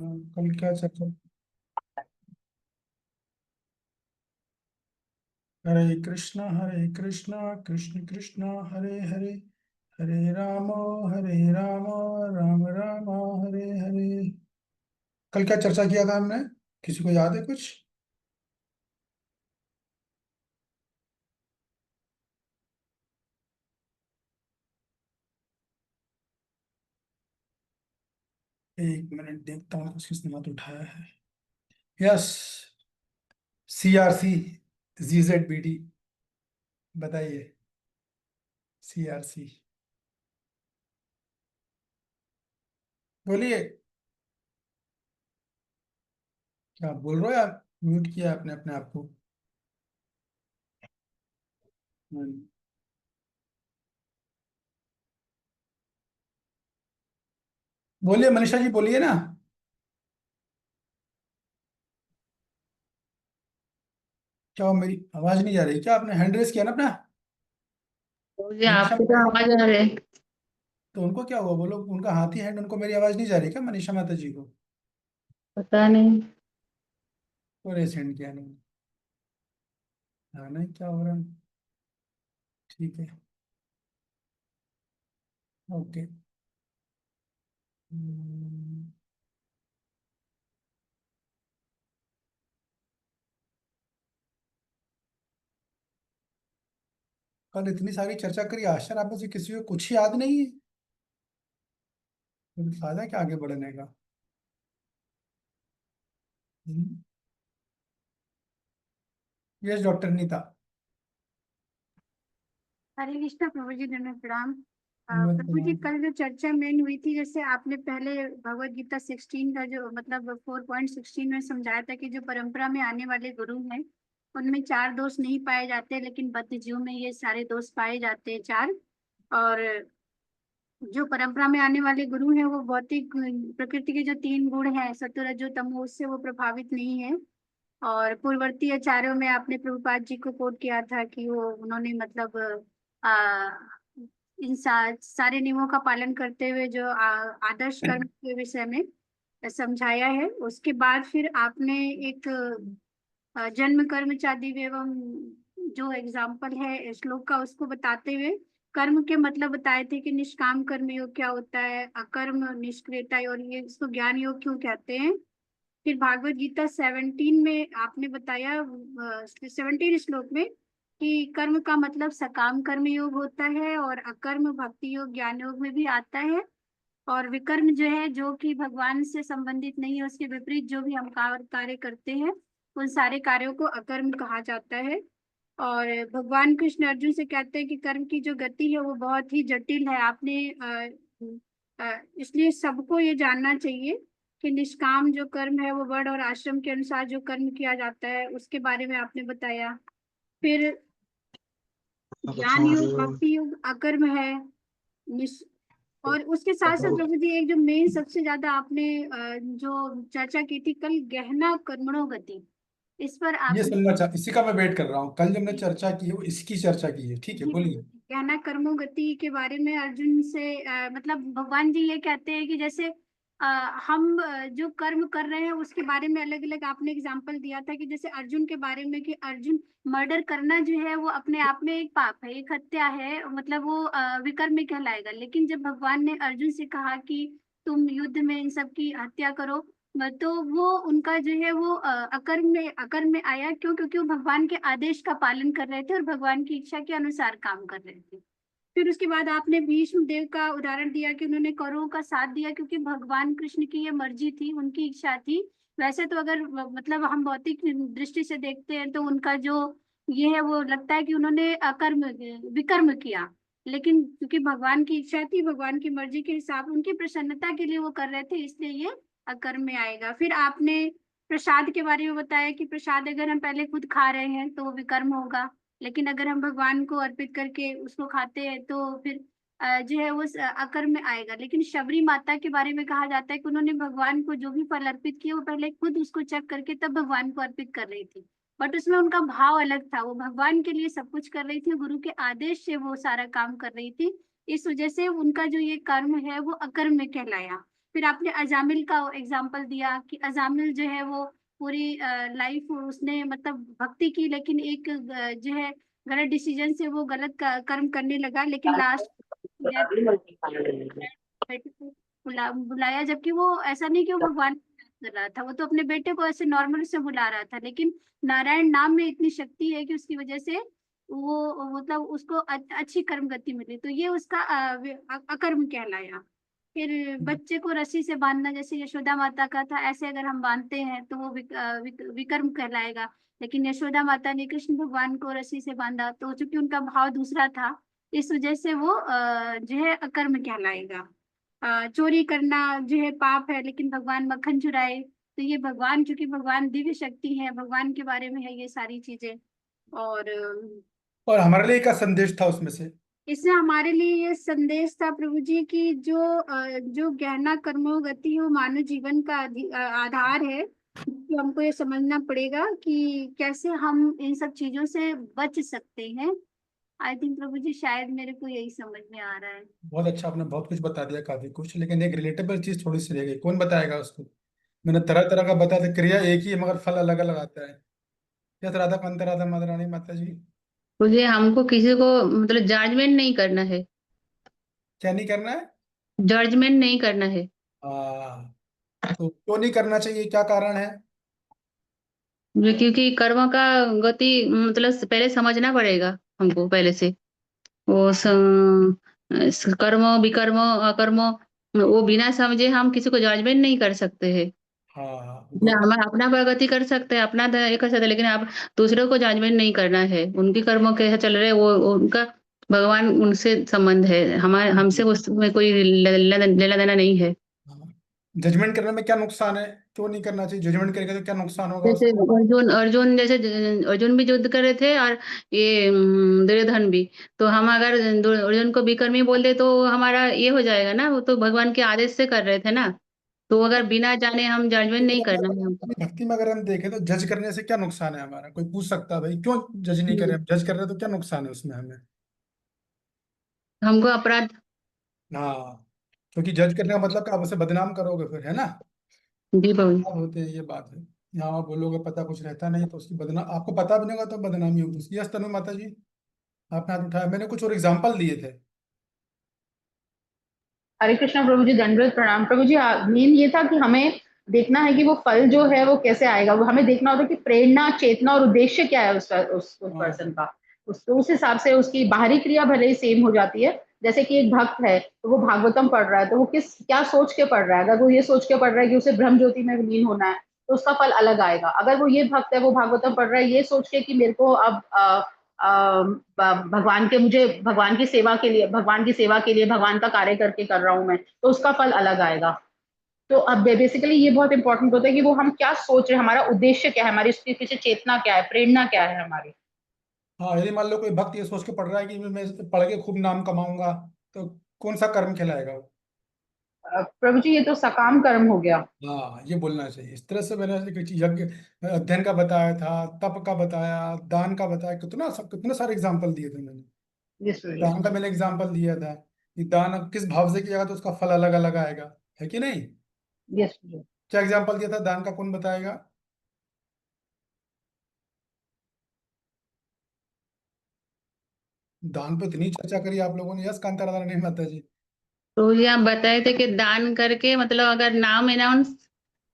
कल क्या चर्चा? हरे कृष्णा कृष्ण कृष्णा हरे हरे, हरे राम राम राम हरे हरे। कल क्या चर्चा किया था हमने? किसी को याद है कुछ? एक मिनट देखता हूँ किसने हाथ उठाया है। Yes, CRC, ZZBD। बताइए। CRC, बोलिए। क्या बोल रहे हो यार? म्यूट किया आपने अपने आप को। हम्म, बोलिए मनीषा जी, बोलिए ना। क्या वो मेरी आवाज नहीं जा रही क्या? आपने हैंड रेस किया ना अपना? मुझे मनीषा आपकी तो माता जी, आवाज आ रही है। तो उनको क्या हुआ? बोलो, उनका हाथ ही हैंड, उनको मेरी आवाज नहीं जा रही क्या मनीषा माता जी को? पता नहीं। तो रेस हैंड किया नहीं? हाँ, नहीं क्या हो रहा है? ठीक है। ओके। हम्म, कल इतनी सारी चर्चा करी, आश्चर्य आप में से किसी को कुछ याद नहीं है? फिर फायदा क्या आगे बढ़ने का? Yes doctor Neeta. हरे कृष्णा प्रभु जी, दंडवत प्रणाम। धन्यवाद प्रभु जी, प्रणाम। कल जो चर्चा मेन हुई थी, जैसे आपने पहले भगवत गीता 16 का जो मतलब 4.16 में समझाया था कि जो परंपरा में आने वाले गुरु हैं उनमें चार दोष नहीं पाए जाते, लेकिन बद्ध जीव में ये सारे दोष पाए जाते हैं, चार। और जो परंपरा में आने वाले गुरु हैं वो भौतिक प्रकृति के जो तीन गुण हैं, सत्व रजो तमो, उससे वो प्रभावित नहीं है। और पूर्ववर्ती आचार्यों में आपने प्रभुपाद जी को कोट किया था कि वो उन्होंने मतलब आ, इन सारे नियमों का पालन करते हुए जो आदर्श कर्म के विषय में समझाया है। उसके बाद फिर आपने एक जन्म कर्म चादि एवं जो एग्जाम्पल है श्लोक का, उसको बताते हुए कर्म के मतलब बताए थे कि निष्काम कर्म योग क्या होता है, अकर्म निष्क्रियता, और ये इसको ज्ञान योग क्यों कहते हैं। फिर भागवत गीता 17 में आपने बताया, 17 श्लोक में, कि कर्म का मतलब सकाम कर्म योग होता है और अकर्म भक्ति योग ज्ञान योग में भी आता है। और विकर्म जो है, जो कि भगवान से संबंधित नहीं है, उसके विपरीत जो भी हम कार्य करते हैं उन सारे कार्यों को अकर्म कहा जाता है। और भगवान कृष्ण अर्जुन से कहते हैं कि कर्म की जो गति है वो बहुत ही जटिल है। आपने इसलिए सबको ये जानना चाहिए कि निष्काम जो कर्म है वो वर्ण और आश्रम के अनुसार जो कर्म किया जाता है उसके बारे में आपने बताया। फिर ज्ञान योग भक्ति योग अकर्म है। निस और उसके साथ साथ प्रभु जी, एक जो मेन सबसे ज्यादा आपने जो चर्चा की थी कल, गहना कर्मणो गति, इस पर ये आपने। सुनना चाह, इसी का मैं वेट कर रहा हूँ। कल जब हमने चर्चा की है वो इसकी चर्चा की है, ठीक है, जी बोलिए। कहना कर्मो गति के बारे में अर्जुन से मतलब भगवान जी ये कहते हैं कि जैसे अ, हम जो कर्म कर रहे हैं उसके बारे में अलग अलग आपने एग्जाम्पल दिया था, कि जैसे अर्जुन के बारे में कि अर्जुन मर्डर करना जो है वो अपने आप में एक पाप है, एक हत्या है, मतलब वो विकर्म में कहलाएगा। लेकिन जब भगवान ने अर्जुन से कहा कि तुम युद्ध में इन सब की हत्या करो, तो वो उनका जो है वो अकर्म में आया। क्यों? क्योंकि वो भगवान के आदेश का पालन कर रहे थे और भगवान की इच्छा के अनुसार काम कर रहे थे। फिर उसके बाद आपने भीष्म देव का उदाहरण दिया कि उन्होंने कौरवों का साथ दिया क्योंकि भगवान कृष्ण की ये मर्जी थी, उनकी इच्छा थी। वैसे तो अगर मतलब हम भौतिक दृष्टि से देखते हैं तो उनका जो ये है वो लगता है कि उन्होंने अकर्म विकर्म किया, लेकिन क्योंकि भगवान की इच्छा थी, भगवान की मर्जी के हिसाब, उनकी प्रसन्नता के लिए वो कर रहे थे, इसलिए ये अकर्म में आएगा। फिर आपने प्रसाद के बारे में बताया कि प्रसाद अगर हम पहले खुद खा रहे हैं तो वो विकर्म होगा, लेकिन अगर हम भगवान को अर्पित करके उसको खाते हैं तो फिर जो है वो अकर्म में आएगा। लेकिन शबरी माता के बारे में कहा जाता है कि उन्होंने भगवान को जो भी फल अर्पित किए वो पहले खुद उसको चेक करके तब भगवान को अर्पित कर रही थी, बट उसमें उनका भाव अलग था, वो भगवान के लिए सब कुछ कर रही थी, गुरु के आदेश से वो सारा काम कर रही थी। इस वजह से उनका जो ये कर्म है वो अकर्म में कहलाया। फिर आपने अजामिल का एग्जाम्पल दिया कि अजामिल जो है वो पूरी लाइफ उसने मतलब भक्ति की, लेकिन एक जो है गलत डिसीजन से वो गलत कर्म करने लगा, लेकिन लास्ट बेटे को बुलाया, जबकि वो ऐसा नहीं कि वो भगवान को याद कर रहा था, वो तो अपने बेटे को ऐसे नॉर्मल से बुला रहा था, लेकिन नारायण नाम में इतनी शक्ति है कि उसकी वजह से वो मतलब उसको अच्छी कर्म गति मिली, तो ये उसका अकर्म कहलाया। फिर बच्चे को रस्सी से बांधना जैसे यशोदा माता का था, ऐसे अगर हम बांधते हैं तो वो विकर्म कहलाएगा। लेकिन यशोदा माता ने कृष्ण भगवान को रस्सी से बांधा, तो चूंकि उनका भाव दूसरा था, इस वजह से वो जो है अकर्म कहलाएगा। चोरी करना जो है पाप है, लेकिन भगवान मक्खन चुराए, तो ये भगवान, चूंकि भगवान दिव्य शक्ति है, भगवान के बारे में है ये सारी चीजें। और और हमारे लिए क्या संदेश था उसमें से? इससे हमारे लिए ये संदेश था प्रभु जी की जो गहना कर्मों गति है वो मानव जीवन का आधार है, तो हमको ये समझना पड़ेगा कि कैसे हम इन सब चीजों से बच सकते हैं। आई थिंक प्रभु जी शायद मेरे को यही समझ में आ रहा है। बहुत अच्छा, आपने बहुत कुछ बता दिया, काफी कुछ, लेकिन एक रिलेटेबल चीज थोड़ी सी रह गई, कौन बताएगा उसको? मैंने तरह तरह का बता दिया, क्रिया एक ही है मगर फल अलग अलग आता है। यस राधा पंत राधा माता रानी माता जी। मुझे हमको किसी को मतलब जजमेंट नहीं करना है। क्या नहीं करना है? जजमेंट नहीं करना है। हाँ, तो क्यों नहीं करना चाहिए, क्या कारण है? क्योंकि कर्म का गति मतलब पहले समझना पड़ेगा हमको पहले से। वो कर्म विकर्म अकर्म वो बिना समझे हम किसी को जजमेंट नहीं कर सकते हैं। हाँ, ना गुड। हम अपना प्रगति कर सकते हैं, अपना ये कर सकते हैं, लेकिन आप दूसरों को जजमेंट नहीं करना है। उनके कर्म कैसे चल रहे हैं वो उनका भगवान उनसे संबंध है, हमारे हमसे उसमें कोई लेना देना नहीं है। जजमेंट करने में क्या नुकसान है? क्यों नहीं करना चाहिए? जजमेंट करेगा तो क्या नुकसान होगा जैसे उसको? अर्जुन अर्जुन जैसे अर्जुन भी युद्ध कर रहे थे और ये दुर्योधन भी। तो हम अगर अर्जुन को विकर्मी बोल दे तो हमारा ये हो जाएगा ना, वो तो भगवान के आदेश से कर रहे थे ना। तो अगर बिना जाने हम जजमेंट नहीं करना है हमको। अपनी भक्ति में अगर हम देखें तो जज करने से क्या नुकसान है हमारा? कोई पूछ सकता है भाई क्यों जज नहीं करें, जज कर रहे हैं तो क्या नुकसान है उसमें हमें? हमको अपराध। हाँ, क्योंकि जज करने का मतलब कि आप उसे बदनाम करोगे फिर, है ना? जी बाबू। अब होते हैं, ये बात है। यहाँ आप बोलोगे पता कुछ रहता नहीं तो उसकी बदनाम, आपको पता भी नहीं होगा तो बदनामी होगी उसकी। यस तनु माता जी, आपने हाथ उठाया, मैंने कुछ और एग्जाम्पल दिए थे। हरे कृष्णा प्रभु जी, दंडवत प्रणाम प्रभु जी। मेन ये था कि हमें देखना है कि वो फल जो है वो कैसे आएगा। वो हमें देखना होता है कि प्रेरणा, चेतना और उद्देश्य क्या है उस हाँ, पर्सन का। उस हिसाब से उसकी बाहरी क्रिया भले ही सेम हो जाती है। जैसे कि एक भक्त है तो वो भागवतम पढ़ रहा है, तो वो क्या सोच के पढ़ रहा है। अगर वो ये सोच के पढ़ रहा है कि उसे ब्रह्म ज्योति में विलीन होना है, तो उसका फल अलग आएगा। अगर वो ये भक्त है, वो भागवतम पढ़ रहा है ये सोच के कि मेरे को अब भगवान के मुझे भगवान की सेवा के लिए भगवान का कार्य करके कर रहा हूं मैं, तो उसका फल अलग आएगा। तो अब बेसिकली ये बहुत इंपॉर्टेंट होता है कि वो हम क्या सोच रहे हैं, हमारा उद्देश्य क्या है, हमारी उसके पीछे चेतना क्या है, प्रेरणा क्या है हमारी। हाँ, यदि मान लो कोई भक्त ये सोच के पढ़ रहा है कि मैं पढ़ के खूब नाम कमाऊंगा, तो कौन सा कर्म खिलाएगा वो? प्रभु जी, ये तो सकाम कर्म हो गया। हाँ, ये बोलना चाहिए इस तरह से। मैंने ऐसे कुछ यज्ञ अध्ययन का बताया था, तप का बताया, दान का बताया, कितने सारे एग्जाम्पल दिए थे मैंने। यस प्रभु जी। दान का मैंने एग्जाम्पल दिया था कि दान अब किस भाव से किया जाएगा तो उसका फल अलग अलग आएगा, है कि नहीं? यस प्रभु जी। क्या एग्जाम्पल दिया था दान का, कौन बताएगा? दान पे इतनी चर्चा करी आप लोगों ने। यस कांता राधा नहीं माता जी। तो ये आप बताए थे कि दान करके मतलब अगर नाम अनाउंस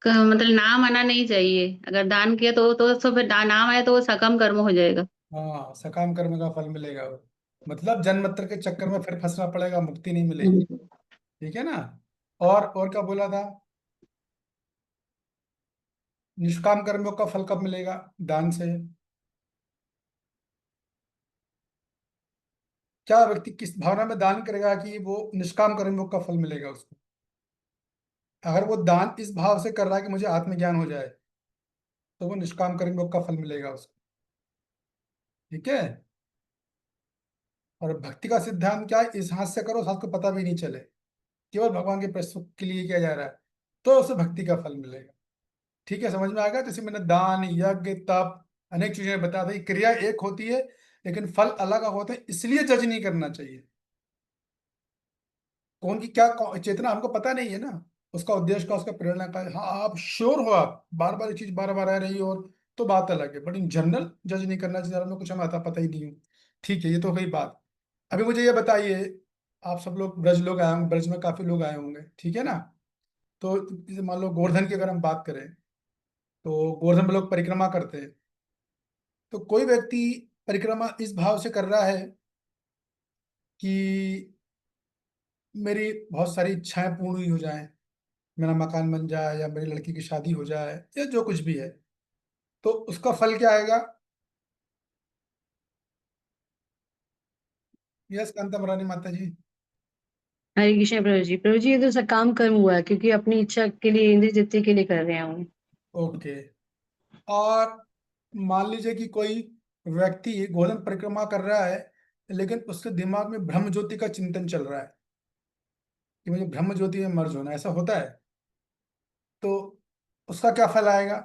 मतलब नाम आना नहीं चाहिए। अगर दान किया तो फिर नाम आया तो वो सकम कर्म हो जाएगा। हाँ, सकाम कर्म का फल मिलेगा वो। मतलब जन्म मृत्यु के चक्कर में फिर फंसना पड़ेगा, मुक्ति नहीं मिलेगी। ठीक है ना? और क्या बोला था? निष्काम कर्मों का फल कब मिलेगा? दान से। क्या व्यक्ति किस भावना में दान करेगा कि वो निष्काम कर्मों का फल मिलेगा उसको? अगर वो दान इस भाव से कर रहा है कि मुझे आत्मज्ञान हो जाए, तो वो निष्काम कर्मों का फल मिलेगा उसको। ठीक है? और भक्ति का सिद्धांत क्या है? इस हाथ से करो, उस हाथ को पता भी नहीं चले, केवल भगवान के प्रस्तुत के लिए किया जा रहा है, तो उसे भक्ति का फल मिलेगा। ठीक है, समझ में आ गया? जैसे मैंने दान, यज्ञ, तप, अनेक चीजें बता दी। क्रिया एक होती है लेकिन फल अलग होते हैं, इसलिए जज नहीं करना चाहिए। कौन की क्या चेतना हमको पता नहीं है ना, उसका उद्देश्य का, उसका प्रेरणा का, हाँ आप श्योर हो, आप बार बार ये चीज बार बार आ रही हो, और तो बात अलग है, बट इन जनरल जज नहीं करना चाहिए, में कुछ हमें आता पता ही नहीं हो। ठीक है, ये तो गई बात। अभी मुझे ये बताइए, आप सब लोग ब्रज लोग आए होंगे, ब्रज में काफी लोग आए होंगे, ठीक है ना? तो जैसे मान लो गोवर्धन की अगर हम बात करें, तो गोवर्धन में लोग परिक्रमा करते हैं। तो कोई व्यक्ति परिक्रमा इस भाव से कर रहा है कि मेरी बहुत सारी इच्छाएं पूर्ण ही हो जाएं, मेरा मकान बन जाए, या मेरी लड़की की शादी हो जाए, या जो कुछ भी है, तो उसका फल क्या आएगा? यस कांता मरानी माता जी। हरे कृष्ण प्रभु जी, ये तो सकाम कर्म हुआ, क्योंकि अपनी इच्छा के लिए, इंद्रिय तृप्ति के लिए कर रहे हैं हम। ओके। और मान लीजिए कि कोई व्यक्ति गोलन परिक्रमा कर रहा है, लेकिन उसके दिमाग में ब्रह्म ज्योति का चिंतन चल रहा है कि मुझे ब्रह्म ज्योति में मर्ज होना है, ऐसा होता है, तो उसका क्या फल आएगा?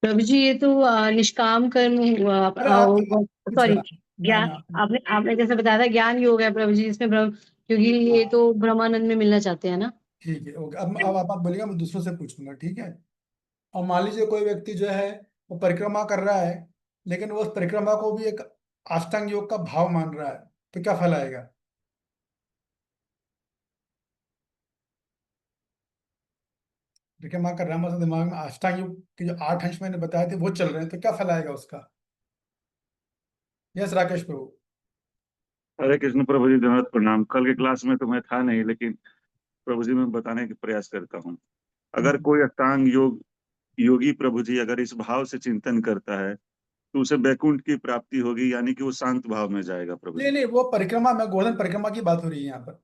प्रभु जी, ये तो निष्काम कर्म अरे आप हुआ, कुछ सॉरी, ना ज्ञान। ना, आपने आपने जैसे बताया था, ज्ञान योग है प्रभु जी, इसमें ब्रह्म, क्योंकि ये हाँ, तो ब्रह्मानंद में मिलना चाहते हैं ना। ठीक है, ओके। अब आप बोलिएगा, मैं दूसरों से पूछूंगा, ठीक है? और मान लीजिए कोई व्यक्ति जो है वो परिक्रमा कर रहा है, लेकिन वो उस परिक्रमा को भी एक अष्टांग योग का भाव मान रहा है, तो क्या फल आएगा? परिक्रमा कर रहा है, मतलब दिमाग में अष्टांग योग के जो 8 अंश मैंने बताए थे वो चल रहे हैं, तो क्या फल आएगा उसका? यस राकेश प्रभु। हरे कृष्ण प्रभु जी, धन्यवाद, प्रणाम। कल के क्लास में तो मैं था नहीं, लेकिन प्रभु जी मैं बताने का प्रयास करता हूँ। अगर कोई अष्टांग योगी प्रभु जी अगर इस भाव से चिंतन करता है तो उसे बैकुंठ की प्राप्ति होगी, यानी कि वो शांत भाव में जाएगा प्रभु नहीं जी। नहीं, वो परिक्रमा में गोवर्धन परिक्रमा की बात हो रही है यहाँ पर।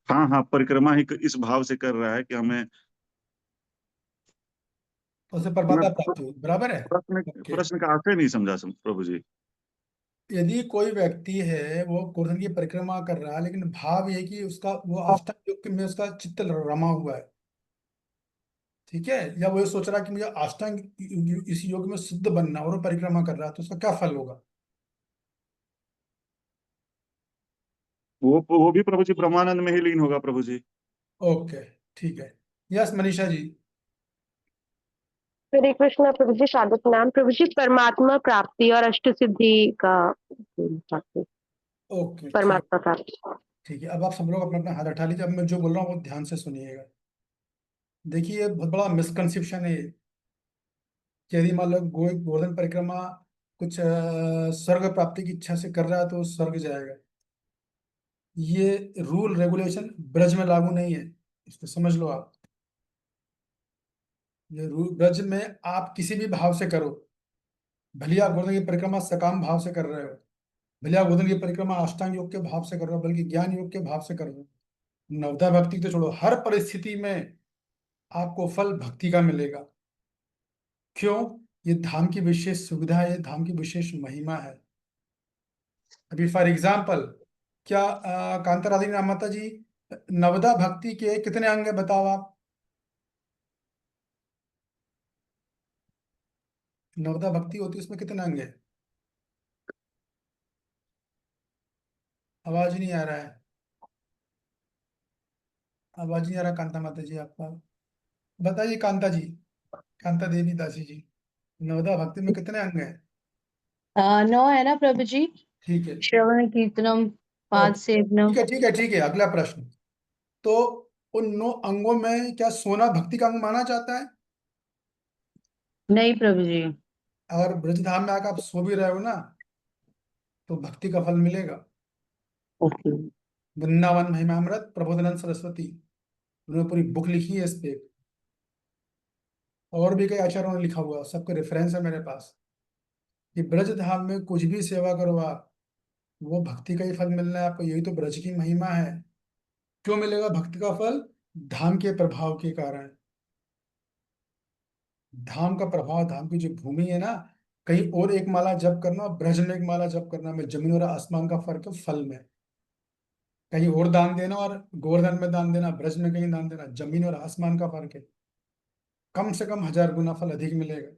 हाँ हाँ, परिक्रमा ही इस भाव से कर रहा है कि हमें तो उसे मैं परमात्मा प्राप्त हुई, बराबर है। प्रश्न ओके। प्रश्न का अर्थ ही नहीं समझा प्रभु जी। यदि कोई व्यक्ति है वो गोवर्धन की परिक्रमा कर रहा है, लेकिन भाव ये है कि उसका वो अष्टांग योग में उसका चित्त रमा हुआ है, ठीक है, या वो ये सोच रहा है कि मुझे अष्टांग इस योग में सिद्ध बनना, और वो परिक्रमा कर रहा है, तो उसका क्या फल होगा? वो भी प्रभु जी ब्रह्मानंद में ही लीन होगा प्रभु जी। ओके, ठीक है। यस मनीषा जी। हरे कृष्णा प्रभु जी, शारदत नाम प्रभु जी, परमात्मा प्राप्ति और अष्ट सिद्धि का प्राप्ति, ओके, ठीक। परमात्मा प्राप्ति। ठीक है, अब आप सब लोग अपना अपना हाथ उठा लीजिए। अब मैं जो बोल रहा हूँ वो ध्यान से सुनिएगा। देखिए, ये बहुत बड़ा मिसकंसेप्शन है ये, कि यदि मान लो गोवर्धन परिक्रमा कुछ स्वर्ग प्राप्ति की इच्छा से कर रहा है तो वो स्वर्ग जाएगा। ये रूल रेगुलेशन ब्रज में लागू नहीं है, इसको समझ लो आप। ये रूल ब्रज में आप किसी भी भाव से करो, भले आप गोवर्धन की परिक्रमा सकाम भाव से कर रहे हो, भले आप गोवर्धन की परिक्रमा अष्टांग योग के भाव से कर रहे हो, बल्कि ज्ञान योग के भाव से कर रहे हो, नवदा भक्ति तो छोड़ो, हर परिस्थिति में आपको फल भक्ति का मिलेगा। क्यों? ये धाम की विशेष सुविधा है, ये धाम की विशेष महिमा है। अभी फॉर एग्जाम्पल, क्या कांता राधिका माता जी, नवदा भक्ति के कितने अंग है बताओ आप? नवदा भक्ति होती है, उसमें कितने अंग है? आवाज नहीं आ रहा है, आवाज नहीं आ रहा कांता माता जी आपका। बताइए कांता जी, कांता देवी दासी जी, नवदा भक्ति में कितने अंग है? 9 है ना प्रभु जी? ठीक है, श्रवण कीर्तनम, पाद ओके, सेवनम। ठीक है, ठीक है, ठीक है। अगला प्रश्न, तो उन 9 अंगों में क्या सोना भक्ति का अंग माना जाता है? नहीं प्रभु जी। अगर ब्रजधाम में आकर आप सो भी रहे हो ना, तो भक्ति का फल मिलेगा। ओके। वृंदावन महिमामृत प्रबोधनंद सरस्वती, उन्होंने पूरी बुक लिखी है इस पे, और भी कई आचार्यों ने लिखा हुआ, सबके रेफरेंस है मेरे पास, कि ब्रज धाम में कुछ भी सेवा करो आप, वो भक्ति का ही फल मिलना है आपको, यही तो ब्रज की महिमा है। क्यों मिलेगा भक्ति का फल? धाम के प्रभाव के कारण। धाम का प्रभाव, धाम की जो भूमि है ना, कहीं और एक माला जप करना और ब्रज में एक माला जप करना में जमीन और आसमान का फर्क है फल में। कहीं और दान देना और गोवर्धन में दान देना, ब्रज में कहीं दान देना, जमीन और आसमान का फर्क है। कम से कम 1000 गुना फल अधिक मिलेगा।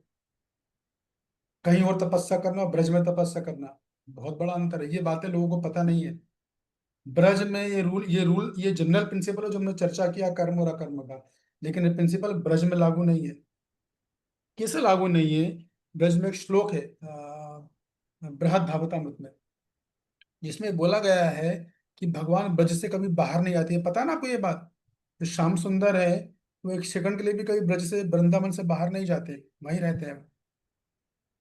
कहीं और तपस्या करना और ब्रज में तपस्या करना, बहुत बड़ा अंतर है। ये बातें लोगों को पता नहीं है। ब्रज में ये जनरल प्रिंसिपल है जो हमने चर्चा किया कर्म और अकर्म का, लेकिन ये प्रिंसिपल ब्रज में लागू नहीं है। कैसे लागू नहीं है? ब्रज में एक श्लोक है बृहद भागवतामृत में, जिसमें बोला गया है कि भगवान ब्रज से कभी बाहर नहीं आती है। पता है ना आपको ये बात? जो श्याम सुंदर है वो एक सेकंड के लिए भी कभी ब्रज से, वृंदावन से बाहर नहीं जाते, वहीं रहते हैं।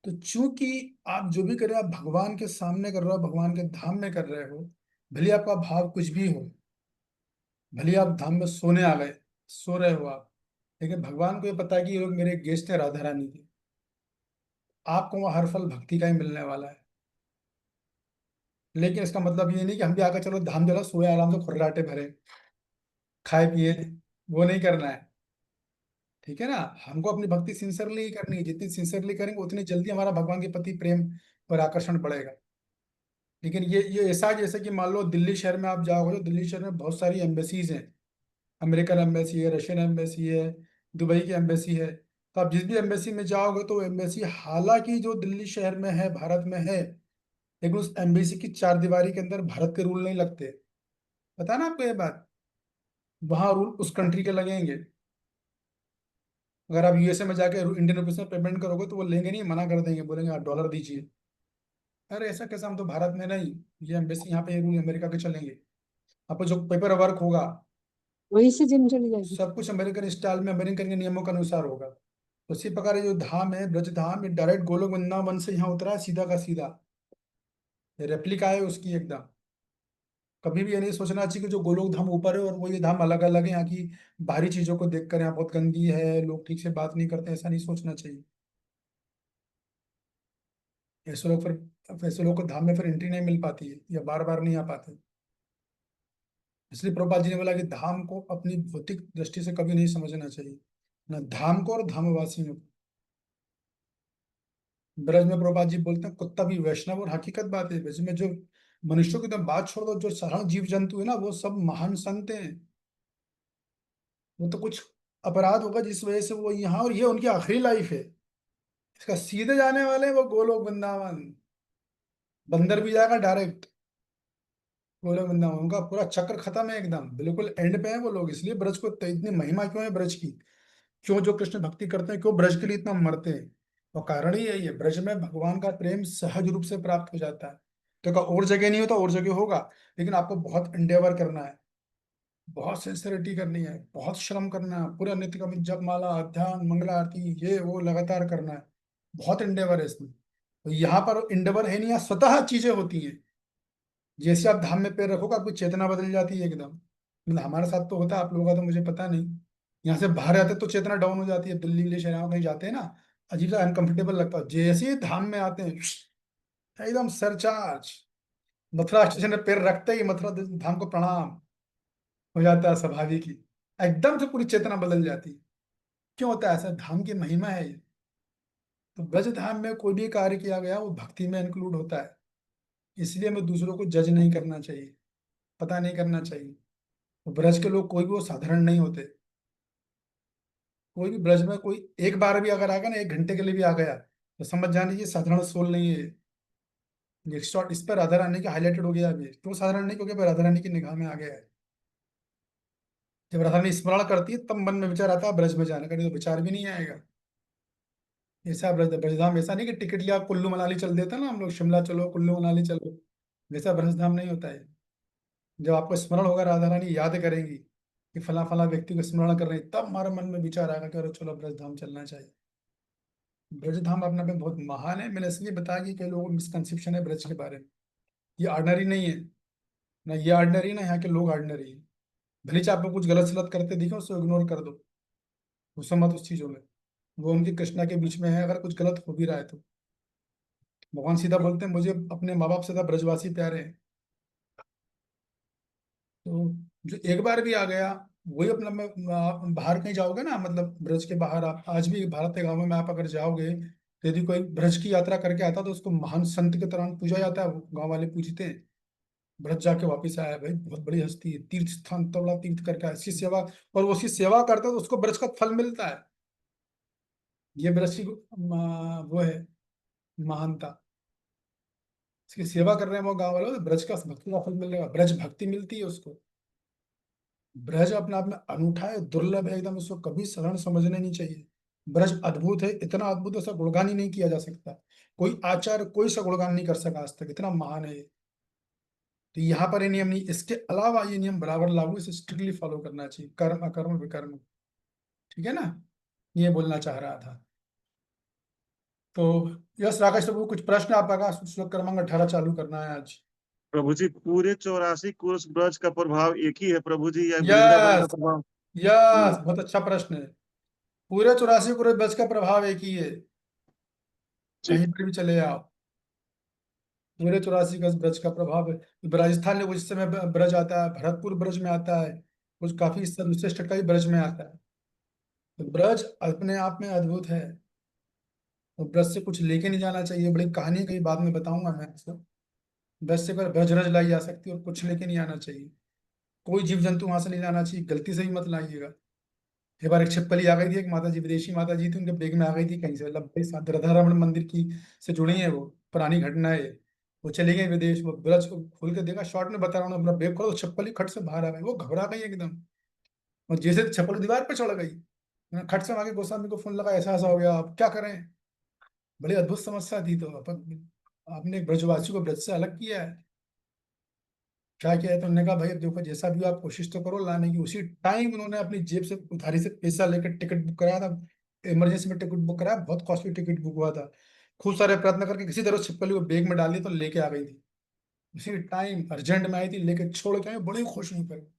तो चूंकि आप जो भी कर रहे हो, आप भगवान के सामने कर रहे हो, भगवान के धाम में कर रहे हो, भले आपका भाव कुछ भी हो, भले आप धाम में सोने आ गए, सो रहे हो आप, लेकिन भगवान को ये पता है कि ये लोग मेरे गेस्ट हैं, राधा रानी के। आपको वहाँ हर फल भक्ति का ही मिलने वाला है। लेकिन इसका मतलब ये नहीं कि हम भी आकर चलो धाम जला सोए आराम से खुर्राटे भरे खाए पिए, वो नहीं करना है। ठीक है ना? हमको अपनी भक्ति सिंसियरली करनी है, जितनी सिंसियरली करेंगे उतनी जल्दी हमारा भगवान के प्रति प्रेम और आकर्षण बढ़ेगा। लेकिन ये ऐसा है जैसे कि मान लो दिल्ली शहर में आप जाओगे तो दिल्ली शहर में बहुत सारी एम्बेसीज हैं। अमेरिकन एम्बेसी है, रशियन एम्बेसी है, दुबई की एम्बेसी है। तो आप जिस भी एम्बेसी में जाओगे तो एम्बेसी हालांकि जो दिल्ली शहर में है, भारत में है, लेकिन उस एम्बेसी की चार दीवारी के अंदर भारत के रूल नहीं लगते। पता है ना आपको ये बात? वहाँ रूल उस कंट्री के लगेंगे। अगर आप यूएसए में जाके इंडियन रुपीज में पेमेंट करोगे तो वो लेंगे नहीं, मना कर देंगे, बोलेंगे आप डॉलर दीजिए। अरे ऐसा कैसा? हम तो भारत में नहीं, ये एम्बेसी यहाँ पे, ये रूल अमेरिका के चलेंगे। आपको जो पेपर वर्क होगा वहीं से जिम चली जाएगी। सब कुछ अमेरिकन स्टाइल में, अमेरिकन के नियमों के अनुसार होगा। तो इसी प्रकार ये जो धाम है, ब्रज धाम, ये डायरेक्ट गोलोक वृंदावन से यहाँ उतरा है, सीधा का सीधा। ये रेप्लिका है उसकी एकदम। कभी भी ये नहीं सोचना चाहिए कि जो गोलोक धाम ऊपर है और वो ये धाम अलग अलग है, यहाँ की बाहरी चीजों को देखकर यहाँ बहुत गंदी है, लोग ठीक से बात नहीं करते, ऐसा नहीं सोचना चाहिए। ऐसे लोग को धाम में फिर एंट्री नहीं मिल पाती है, या बार बार नहीं आ पाते। इसलिए प्रभुपाद जी ने बोला कि धाम को अपनी भौतिक दृष्टि से कभी नहीं समझना चाहिए, ना धाम को और धामवासियों को। ब्रज में प्रभुपाद जी बोलते हैं कुत्ता भी वैष्णव, और हकीकत बात है। ब्रज में जो मनुष्यों की तो बात छोड़ दो, जो साधारण जीव जंतु है ना, वो सब महान संत हैं। वो तो कुछ अपराध होगा जिस वजह से वो यहाँ, और ये उनकी आखिरी लाइफ है, इसका सीधे जाने वाले हैं वो गोलोक वृंदावन। बंदर भी जाएगा डायरेक्ट गोलोक वृंदावन, उनका पूरा चक्र खत्म है एकदम, बिल्कुल एंड पे है वो लोग। इसलिए ब्रज को इतनी महिमा क्यों है ब्रज की, क्यों जो कृष्ण भक्ति करते हैं, क्यों ब्रज के लिए इतना मरते हैं? और कारण ही यही है, ब्रज में भगवान का प्रेम सहज रूप से प्राप्त हो जाता है। तो क्या और जगह नहीं होता? और जगह होगा, लेकिन आपको बहुत एंडेवर करना है, बहुत सिंसियरिटी करनी है, बहुत श्रम करना है, पूरा नित्य का जप माला ध्यान मंगला आरती ये वो लगातार करना है। बहुत एंडेवर है इसमें। तो यहाँ पर एंडेवर है नहीं, यहाँ स्वतः चीजें होती हैं। जैसे आप धाम में पैर रखोगे आपकी चेतना बदल जाती है एकदम। मतलब हमारे साथ तो होता है, आप लोगों का तो मुझे पता नहीं। यहाँ से बाहर आते तो चेतना डाउन हो जाती है, दिल्ली ले शहर कहीं जाते हैं ना, अजीब सा अनकंफर्टेबल लगता है। जैसे ही धाम में आते हैं एकदम सरचार्ज, मथुरा स्टेशन में पैर रखते ही मथुरा धाम को प्रणाम हो जाता है स्वाभाविक ही, एकदम से पूरी चेतना बदल जाती है। क्यों होता है ऐसा? धाम की महिमा है ये। तो ब्रज धाम में कोई भी कार्य किया गया वो भक्ति में इंक्लूड होता है। इसलिए हमें दूसरों को जज नहीं करना चाहिए, पता नहीं करना चाहिए। तो ब्रज के लोग कोई भी वो साधारण नहीं होते। कोई भी ब्रज में कोई एक बार भी अगर आ गया ना, 1 घंटे के लिए भी आ गया, तो समझ जाने ये साधारण सोल नहीं है। ये शॉर्ट इस पर राधा रानी का हाईलाइटेड हो गया अभी। क्यों साधारण नहीं? क्योंकि राधा रानी की निगाह में आ गया है। जब राधा रानी स्मरण करती है तब मन में विचार आता है ब्रज में जाने का, नहीं तो विचार भी नहीं आएगा। ऐसा ब्रजधाम ऐसा नहीं कि टिकट लिया कुल्लू मनाली चल देता ना हम लोग, शिमला चलो कुल्लू मनाली चलो, वैसा ब्रजधाम नहीं होता है। जब आपको स्मरण होगा, राधा रानी याद करेंगी कि फला फला व्यक्ति को स्मरण कर रहे हैं, तब हमारे मन में विचार आएगा कि अरे चलो ब्रजधाम चलना चाहिए। ब्रज धाम अपने में बहुत महान है। मैंने इसलिए बताया कि कई लोगों को मिसकंसेप्शन है ब्रज के बारे में। ये ऑर्डनरी नहीं है ना, ये ऑर्डनरी ना यहाँ के लोग ऑर्डनरी है। भले चाहे आपको कुछ गलत सलत करते दिखे उसको इग्नोर कर दो, गुस्सा मत उस चीजों में। वो उनकी कृष्णा के बीच में है, अगर कुछ गलत हो भी रहा है तो भगवान सीधा बोलते हैं मुझे अपने माँ बाप से ज्यादा ब्रजवासी प्यारे हैं। तो जो एक बार भी आ गया वही अपना आप बाहर कहीं जाओगे ना, मतलब ब्रज के बाहर, आप आज भी भारत के गाँव में आप अगर जाओगे तो यदि कोई ब्रज की यात्रा करके आता तो उसको महान संत के तरह पूजा जाता है, गांव वाले पूजते हैं। ब्रज जाके वापिस आया भाई, बहुत बड़ी हस्ती है, तीर्थ स्थान तो बड़ा तीर्थ करके आया, इसकी सेवा, और वो उसकी सेवा करता है तो उसको ब्रज का फल मिलता है। ये ब्रज की वो है महानता। उसकी सेवा कर रहे हैं वो गांव वाले, तो ब्रज का भक्ति का फल मिलेगा, ब्रज भक्ति मिलती है उसको। ब्रज अपने आप में अनूठा है, दुर्लभ है एकदम, उसको कभी साधारण समझना नहीं चाहिए। ब्रज अद्भुत है, इतना अद्भुत उसका गुणगान ही नहीं किया जा सकता। कोई आचार्य कोई सा गुणगान नहीं कर सका आज तक, इतना महान है ये। तो यहाँ पर ये नियम नहीं, इसके अलावा ये नियम बराबर लागू, इसे स्ट्रिक्टली फॉलो करना चाहिए, कर्म अकर्म विकर्म। ठीक है ना, ये बोलना चाह रहा था। तो यस राकेश प्रभु, कुछ प्रश्न आपका? श्लोक क्रमांक 18 चालू करना है आज। प्रभु जी पूरे 84 कोस ब्रज का प्रभाव एक ही है प्रभु जी, या वृंदावन का यस, प्रभाव? यस, बहुत अच्छा प्रश्न है। पूरे 84 करोड़ ब्रज का प्रभाव एक ही है, कहीं पर भी चले आओ, पूरे 84 गज ब्रज का प्रभाव है। राजस्थान में उस समय ब्रज आता है, भरतपुर ब्रज में आता है, कुछ काफी हिस्सा दूसरे स्टेट का भी ब्रज में आता है। तो ब्रज अपने आप में अद्भुत है, तो ब्रज से कुछ लेके नहीं जाना चाहिए। बड़ी कहानी कहीं बाद में बताऊंगा मैं आपको। ब्रज से कोई ब्रज रज लाई जा सकती है और कुछ लेके नहीं आना चाहिए। कोई जीव जंतु वहां से नहीं लाना चाहिए, गलती से भी मत लाइएगा। एक बार एक छिपकली आ गई थी, एक माता जी, विदेशी माता जी थी, उनके बैग में आ गई थी कहीं से, मतलब भाई साथ राधा रमन मंदिर की से जुड़ी है वो, पुरानी घटना है। वो चली गई विदेश, वो ब्रज को खोल के देखा, शॉर्ट में बता रहा हूँ, अपना बैग खोलो तो छिपकली खट से बाहर आ गई, वो घबरा गई एकदम, और जैसे छिपकली दीवार पे चढ़ गई। मैंने खट से आगे गोस्वामी को फोन लगा, ऐसा ऐसा हो गया, अब क्या करें। बड़ी अद्भुत समस्या थी। तो अपन आपने एक ब्रजवासी को ब्रज से अलग किया है, क्या किया है? तो उन्होंने कहा भाई अब देखो, जैसा भी आप कोशिश तो करो लाने की। उसी टाइम उन्होंने अपनी जेब से उधारी से पैसा लेकर टिकट बुक कराया था, इमरजेंसी में टिकट बुक कराया, बहुत कॉस्टली टिकट बुक हुआ था। खूब सारे प्रयत्न करके किसी तरह छिपकली को बैग में डाली तो लेके आ गई थी। उसी टाइम अर्जेंट में आई थी, लेके छोड़ के आई, बड़ी खुश हुई पर।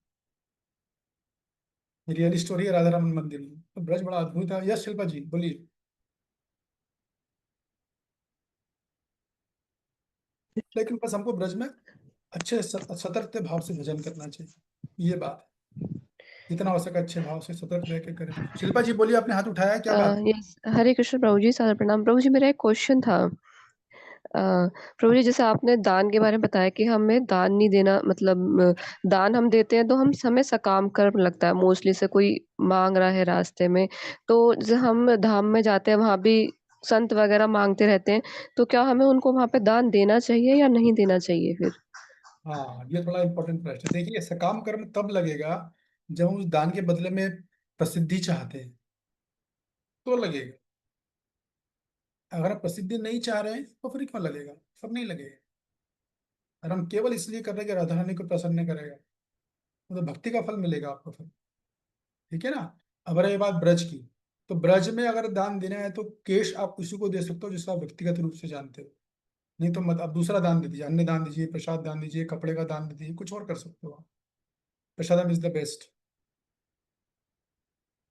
रियल स्टोरी है राधा रमन मंदिर की। तो ब्रज बड़ा अद्भुत है। यस शिल्पा जी बोलिए। लेकिन बस हमको ब्रज में अच्छे सतर्क भाव से भजन करना चाहिए, ये बात है। जितना हो सके अच्छे भाव से सतर्क रह के करें। शिल्पा जी बोलिए, आपने हाथ उठाया है, क्या बात है? यस, हरे कृष्ण प्रभु जी, सादर प्रणाम। प्रभु जी, मेरा एक क्वेश्चन था। प्रभु जी, जैसे आपने दान के बारे में बताया कि हमें दान नहीं देना, मतलब दान हम देते हैं तो हमें सकाम कर्म लगता है मोस्टली। से कोई मांग रहा है रास्ते में, तो जैसे हम धाम में जाते हैं वहां भी संत वगैरह मांगते रहते हैं, तो क्या हमें उनको वहां पे दान देना चाहिए या नहीं देना चाहिए फिर? हाँ, ये थोड़ा इंपॉर्टेंट प्रश्न है। देखिए, सकाम कर्म तब लगेगा जब हम उस दान के बदले में प्रसिद्धि चाहते हैं, तो लगेगा। अगर आप प्रसिद्धि नहीं चाह रहे हैं तो फिर क्यों लगेगा? सब नहीं लगेगा। और हम केवल इसलिए कर रहे हैं कि राधा रानी को प्रसन्न करेगा, तो भक्ति का फल मिलेगा आपको फिर। ठीक है ना। अब रही बात ब्रज की, तो ब्रज में अगर दान देना है तो केश आप किसी को दे सकते हो जिसको आप व्यक्तिगत रूप से जानते हो। नहीं तो मत, आप दूसरा दान दे दीजिए, अन्न दान दीजिए, प्रसाद दान दीजिए, कपड़े का दान दे दीजिए, कुछ और कर सकते हो आप। प्रसादम इज द बेस्ट।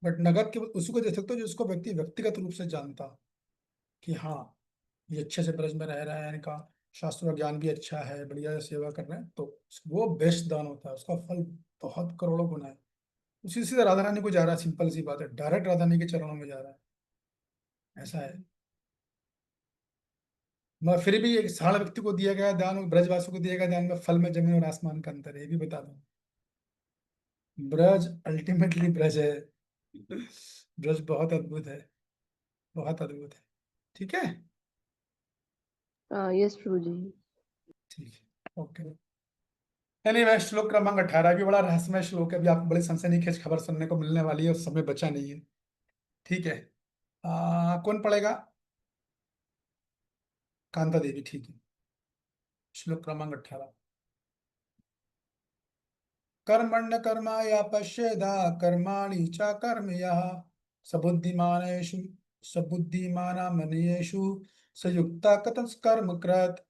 बट नगद केवल उसी को दे सकते हो जो उसको व्यक्ति व्यक्तिगत रूप से जानता हो कि हाँ, ये अच्छे से ब्रज में रह रहा है, इनका शास्त्र का ज्ञान भी अच्छा है, बढ़िया से सेवा कर रहे हैं, तो वो बेस्ट दान होता है, उसका फल बहुत करोड़ों गुना है। उसी से राधा रानी को जा रहा है, सिंपल सी बात है, डायरेक्ट राधा रानी के चरणों में जा रहा है, ऐसा है। मैं फिर भी एक साधारण व्यक्ति को दिया गया दान और ब्रजवासियों को दिया गया दान में फल में जमीन और आसमान का अंतर है, ये भी बता दूं। ब्रज अल्टीमेटली ब्रज है। ब्रज बहुत अद्भुत है, बहुत अद्भुत है। ठीक है। यस प्रभु जी। ठीक है, ओके। एनीवे, श्लोक क्रमांक 18 भी बड़ा रहस्यमय श्लोक है, अभी आपको बड़ी सनसनीखेज खबर सुनने को मिलने वाली है, उस समय बचा नहीं है। ठीक है। कौन पढ़ेगा? कांता देवी, ठीक है। श्लोक क्रमांक 18। कर्मण्य कर्माया पश्येदा कर्माणि च कर्मयः सबुद्धिमानेषु सबुद्धिमाना मनुष्येषु सयुक्ता कथं कर्म कृत।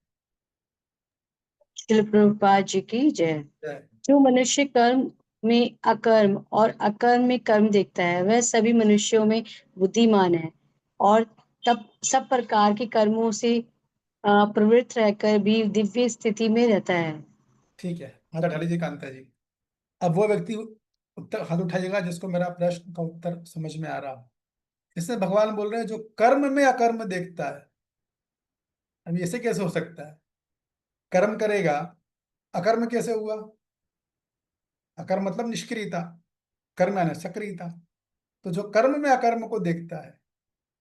शिल प्रभुपाद जी की जय। जय। जो मनुष्य कर्म में अकर्म और अकर्म में कर्म देखता है, वह सभी मनुष्यों में बुद्धिमान है और तब सब प्रकार के कर्मों से प्रवृत्त रहकर भी दिव्य स्थिति में रहता है। ठीक है, हाथ उठा लीजिए कांता जी। अब वो व्यक्ति उत्तर हाथ उठाइएगा जिसको मेरा प्रश्न का उत्तर समझ में आ रहा हो। इसमें भगवान बोल रहे हैं जो कर्म में अकर्म देखता है। अब ऐसे कैसे हो सकता है? कर्म करेगा, अकर्म कैसे हुआ? अकर्म मतलब निष्क्रियता, कर्म यानी सक्रियता। तो जो कर्म में अकर्म को देखता है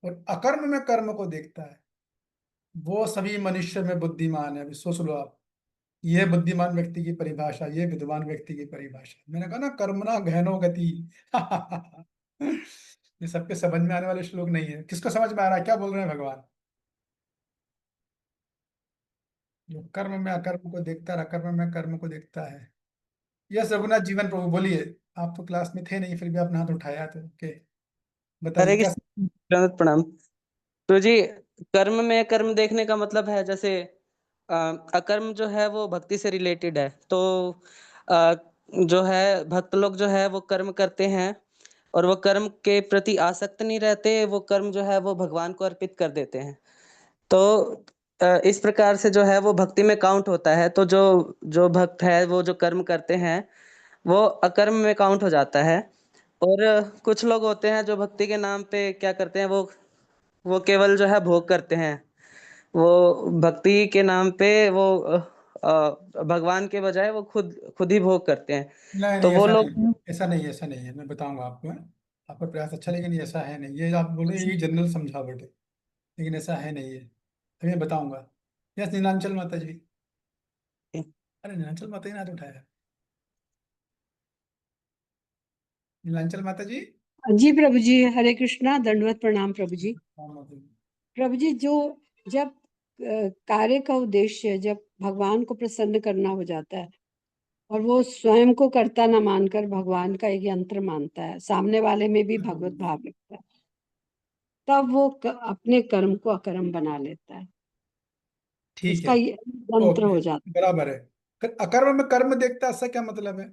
और अकर्म में कर्म को देखता है, वो सभी मनुष्य में बुद्धिमान है। अभी सोच लो आप, ये बुद्धिमान व्यक्ति की परिभाषा, ये विद्वान व्यक्ति की परिभाषा। मैंने कहा ना, कर्मणा गहनो गति। ये सबके समझ में आने वाले श्लोक नहीं है। किसको समझ में आ रहा है क्या बोल रहे हैं भगवान? जो कर्म में अकर्म को देखता है, अकर्म में कर्म को देखता है। यस रघुनाथ जीवन प्रभु, बोलिए। आप तो क्लास में थे नहीं, फिर भी आपने हाथ उठाया तो ओके, बताइए हरे क्या। कृष्ण दंडवत प्रणाम। तो जी, कर्म में कर्म देखने का मतलब है, जैसे अ, अकर्म जो है वो भक्ति से रिलेटेड है। तो अ, जो है भक्त लोग जो है वो कर्म करते हैं और वो कर्म के प्रति आसक्त नहीं रहते, वो कर्म जो है वो भगवान को अर्पित कर देते हैं। तो इस प्रकार से जो है वो भक्ति में काउंट होता है। तो जो जो भक्त है वो जो कर्म करते हैं वो अकर्म में काउंट हो जाता है। और कुछ लोग होते हैं जो भक्ति के नाम पे क्या करते हैं, वो केवल जो है भोग करते हैं। वो भक्ति के नाम पे वो भगवान के बजाय वो खुद खुद ही भोग करते हैं। नहीं तो नहीं, वो ऐसा लोग नहीं, ऐसा नहीं, ऐसा नहीं है। मैं बताऊंगा आपको। आपका प्रयास अच्छा, लेकिन ये ऐसा है नहीं। ये आप बोले ये जनरल समझावट है, लेकिन ऐसा है नहीं है। अभी मैं बताऊंगा। यस नीलांचल माता जी। अरे नीलांचल माता जी ने हाथ उठाया। नीलांचल माता जी। जी प्रभु जी, हरे कृष्णा, दंडवत प्रणाम प्रभु जी। हाँ माता जी। प्रभु जी, जो जब कार्य का उद्देश्य जब भगवान को प्रसन्न करना हो जाता है और वो स्वयं को कर्ता न मानकर भगवान का एक यंत्र मानता है, सामने वाले में भी भगवत भाव रखता है, तब वो अपने कर्म को अकर्म बना लेता है। ठीक उसका है, ये यंत्र ओके, हो जाता है। बराबर है। फिर अकर्म में कर्म देखता है, इसका क्या मतलब है?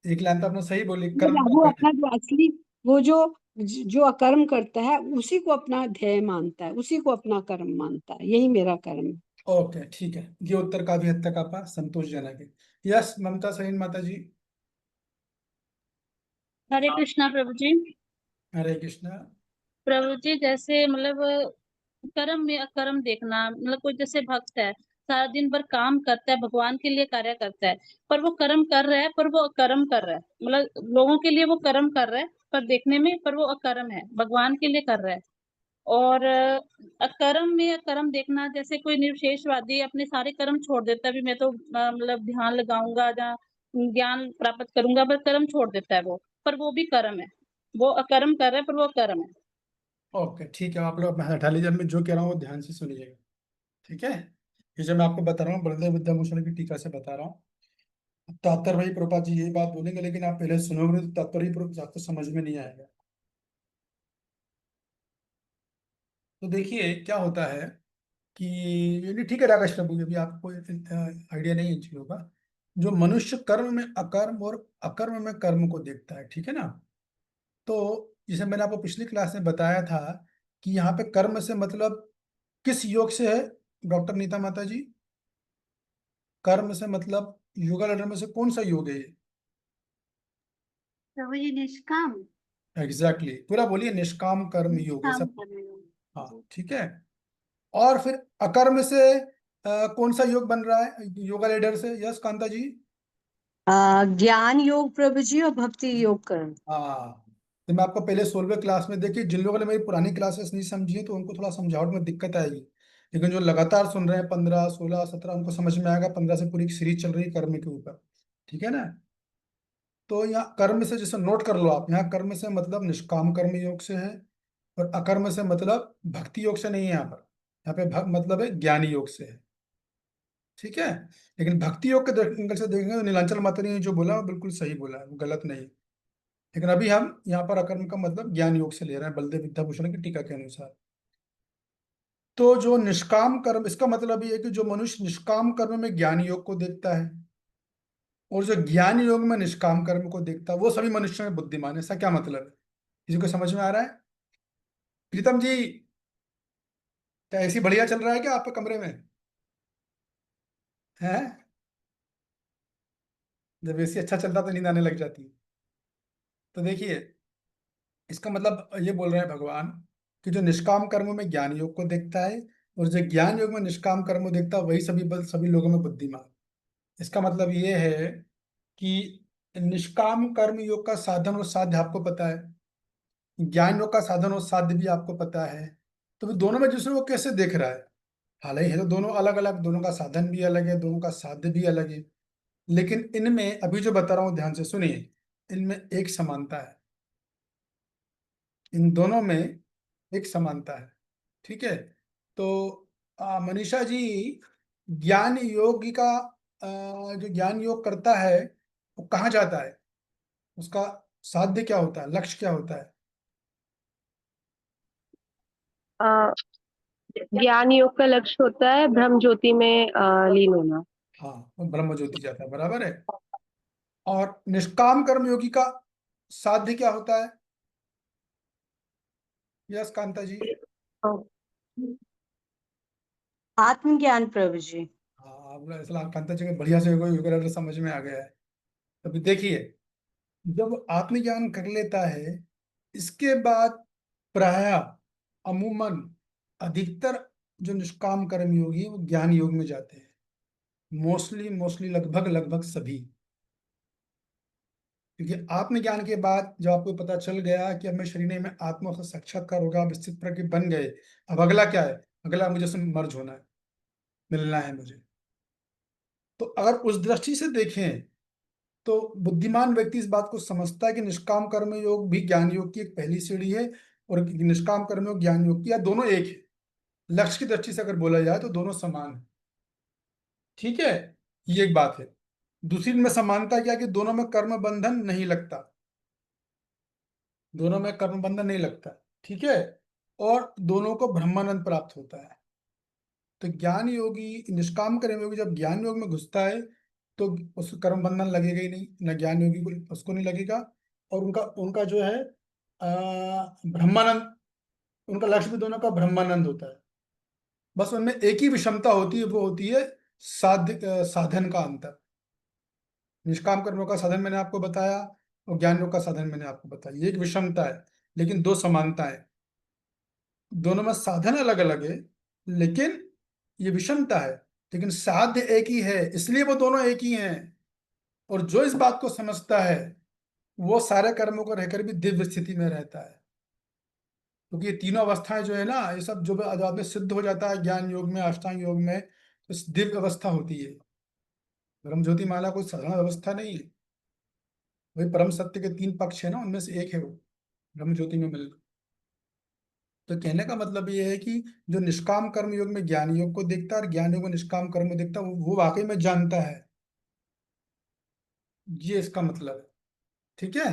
एक लाइन तो आपने सही बोली, कर्म में वो अकर्म। अपना जो असली, वो जो अकर्म करता है उसी को अपना ध्येय मानता है, उसी को अपना कर्म मानता है, यही मेरा कर्म है। ओके ठीक है, ये उत्तर काफी हद तक आपका संतोषजनक है। यस ममता सहीन माता जी। हरे कृष्णा प्रभु जी। हरे कृष्णा। प्रभु जी, जैसे मतलब कर्म में अकर्म देखना, मतलब कोई जैसे भक्त है, सारा दिन भर काम करता है, भगवान के लिए कार्य करता है, पर वो कर्म कर रहा है, पर वो अकर्म कर रहा है। मतलब लोगों के लिए वो कर्म कर रहा है, पर देखने में पर वो अकर्म है, भगवान के लिए कर रहा है। और अकर्म में अकर्म देखना, जैसे कोई निर्विशेषवादी अपने सारे कर्म छोड़ देता है, भी मैं तो मतलब ध्यान लगाऊंगा या ज्ञान प्राप्त करूंगा, पर कर्म छोड़ देता है वो, पर वो भी कर्म है। वो अकर्म कर रहा है, पर वो कर्म है। ओके ठीक है, आप लोग अपना हाथ उठा लीजिए। मैं जो कह रहा हूँ वो ध्यान से सुनिएगा, ठीक है? ये जो मैं आपको बता रहा हूँ बलदेव विद्याभूषण की टीका से बता रहा हूँ। तात्पर्य भाई प्रभुपाद जी यही बात बोलेंगे, लेकिन आप पहले सुनोगे तो तात्पर्य आपको समझ में नहीं आएगा। तो देखिए क्या होता है कि ये ठीक है राकेश प्रभु, ये भी आपको आइडिया नहीं है इन चीजों का। जो मनुष्य कर्म में अकर्म और अकर्म में कर्म को देखता है, ठीक है ना? तो जैसे मैंने आपको पिछली क्लास में बताया था कि यहाँ पे कर्म से मतलब किस योग से है डॉक्टर नीता माता जी? कर्म से मतलब योगा लेटर में से कौन सा योग है ये? प्रभु जी निष्काम, एग्जैक्टली पूरा बोलिए, निष्काम कर्म योग है निष्काम सब। कर रहे हो। हाँ ठीक है। और फिर अकर्म से कौन सा योग बन रहा है योगा लेडर से? यस कांता जी। ज्ञान योग प्रभु जी और भक्ति योग कर्म। हाँ, तो मैं आपको पहले 16वें क्लास में, देखिए जिन लोगों ने मेरी पुरानी क्लासेस नहीं समझी है तो उनको थोड़ा समझावट में दिक्कत आएगी, लेकिन जो लगातार सुन रहे हैं 15 16 17 उनको समझ में आएगा। 15 से पूरी सीरीज चल रही है कर्म के ऊपर, ठीक है ना? तो यहाँ कर्म से जैसे नोट कर लो आप, यहाँ कर्म से मतलब निष्काम कर्म योग से है, और अकर्म से मतलब भक्ति योग से नहीं है। यहाँ पर, यहाँ पे मतलब है ज्ञानी योग से है, ठीक है? लेकिन भक्ति योग के एंगल से देखेंगे तो नीलांचल माता ने जो बोला वो बिल्कुल सही बोला है, वो गलत नहीं है। लेकिन अभी हम यहाँ पर अकर्म का मतलब ज्ञान योग से ले रहे हैं बलदेव विद्याभूषण की टीका के अनुसार। तो जो निष्काम कर्म, इसका मतलब ये है कि जो मनुष्य निष्काम कर्म में ज्ञान योग को देखता है और जो ज्ञान योग में निष्काम कर्म को देखता है वो सभी मनुष्यों में बुद्धिमान है। ऐसा क्या मतलब है? किसी को समझ में आ रहा है? प्रीतम जी, क्या ऐसी बढ़िया चल रहा है क्या आपके कमरे में? है? जब ऐसी अच्छा चलता तो नींद आने लग जाती है। तो देखिए, इसका मतलब ये बोल रहे हैं भगवान कि जो निष्काम कर्म में ज्ञान योग को देखता है और जो ज्ञान योग में निष्काम कर्म को देखता है वही सभी लोगों में बुद्धिमान। इसका मतलब ये है कि निष्काम कर्म योग का साधन और साध्य आपको पता है, ज्ञान योग का साधन और साध्य भी आपको पता है। तो फिर दोनों में दूसरे को कैसे देख रहा है? हालांकि है तो दोनों अलग अलग, दोनों का साधन भी अलग है, दोनों का साध्य भी अलग है, लेकिन इनमें अभी जो बता रहा हूं ध्यान से सुनिए, इनमें एक समानता है, इन दोनों में एक समानता है। ठीक है। तो मनीषा जी, ज्ञान योगी का जो ज्ञान योग करता है वो कहाँ जाता है? उसका साध्य क्या होता है, लक्ष्य क्या होता है? अ, ज्ञान योग का लक्ष्य होता है ब्रह्म ज्योति में लीन होना। हाँ, वो ब्रह्म ज्योति जाता है, बराबर है। और निष्काम कर्म योगी का साध्य क्या होता है? यस कांता जी। आत्मज्ञान प्रभु जी। हाँ, आप इसलाम कांता जी को बढ़िया से कोई योग समझ में आ गया है। अभी देखिए, जब आत्मज्ञान कर लेता है, इसके बाद प्राय अमूमन अधिकतर जो निष्काम कर्म योगी हैं, वो ज्ञान योग में जाते हैं। मोस्टली मोस्टली लगभग लगभग सभी। क्योंकि आत्मज्ञान के बाद जब आपको पता चल गया कि अब मैं शरीर में आत्मा से साक्षात्कार होगा, अब स्थित प्रज्ञ बन गए, अब अगला क्या है? अगला मुझे से मर्ज होना है, मिलना है मुझे। तो अगर उस दृष्टि से देखें तो बुद्धिमान व्यक्ति इस बात को समझता है कि निष्काम कर्म योग भी ज्ञान योग की एक पहली सीढ़ी है, और निष्काम कर्म योग ज्ञान योग की, या दोनों एक है। लक्ष्य की दृष्टि से अगर बोला जाए तो दोनों समान है। ठीक है, ये एक बात है। दूसरी में समानता क्या है कि दोनों में कर्म बंधन नहीं लगता, दोनों में कर्म बंधन नहीं लगता। ठीक है। और दोनों को ब्रह्मानंद प्राप्त होता है। तो ज्ञान योगी, निष्काम कर्म योगी जब ज्ञान योग में घुसता है तो उसको कर्म बंधन लगेगा ही नहीं, न ज्ञान योगी को उसको नहीं लगेगा। और उनका उनका जो है ब्रह्मानंद, उनका लक्ष्य भी दोनों का ब्रह्मानंद होता है। बस उनमें एक ही विषमता होती है, वो होती है साधन का अंतर। निष्काम कर्मों का साधन मैंने आपको बताया, और ज्ञान योग का साधन मैंने आपको बताया। ये एक विषमता है, लेकिन दो समानता है। दोनों में साधन अलग अलग है, लेकिन ये विषमता है, लेकिन साध्य एक ही है, इसलिए वो दोनों एक ही हैं। और जो इस बात को समझता है वो सारे कर्मों को रहकर भी दिव्य स्थिति में रहता है। क्योंकि ये तीनों अवस्थाएं जो है ना, ये सब जो आदमी सिद्ध हो जाता है ज्ञान योग में, अष्टांग योग में, तो इस दिव्य अवस्था होती है। ब्रह्म ज्योति माला कोई साधारण अवस्था नहीं है। वही परम सत्य के तीन पक्ष है ना, उनमें से एक है वो ब्रह्म ज्योति में मिल। तो कहने का मतलब ये है कि जो निष्काम कर्म योग में ज्ञान योग को देखता है और ज्ञान योग में निष्काम कर्म को देखता है, वो वाकई में जानता है। ये इसका मतलब है। ठीक है।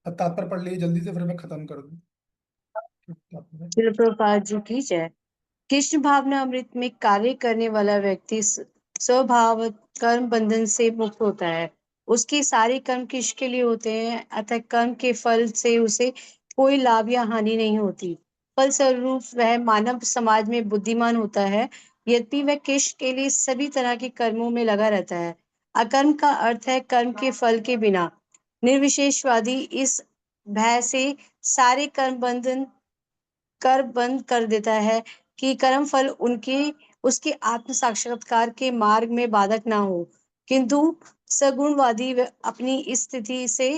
अब तात्पर्य पढ़ लीजिए जल्दी से, फिर मैं खत्म कर दूं। श्रील प्रभुपाद जी की जय। कृष्ण भावना अमृत में कार्य करने वाला व्यक्ति स्वभाव कर्म बंधन से मुक्त होता है। उसके सारे कर्म किसके लिए होते हैं, अतः कर्म के फल से उसे कोई लाभ या हानि नहीं होती। फलस्वरूप वह मानव समाज में बुद्धिमान होता है, यद्यपि वह कृष्ण के लिए सभी तरह के कर्मों में लगा रहता है। अकर्म का अर्थ है कर्म के फल के बिना। निर्विशेषवादी इस भय से सारे कर्म बंधन कर बंद कर देता है कि कर्म फल उनके उसके आत्म साक्षात्कार के मार्ग में बाधक ना हो। किंतु सगुणवादी अपनी इस स्थिति से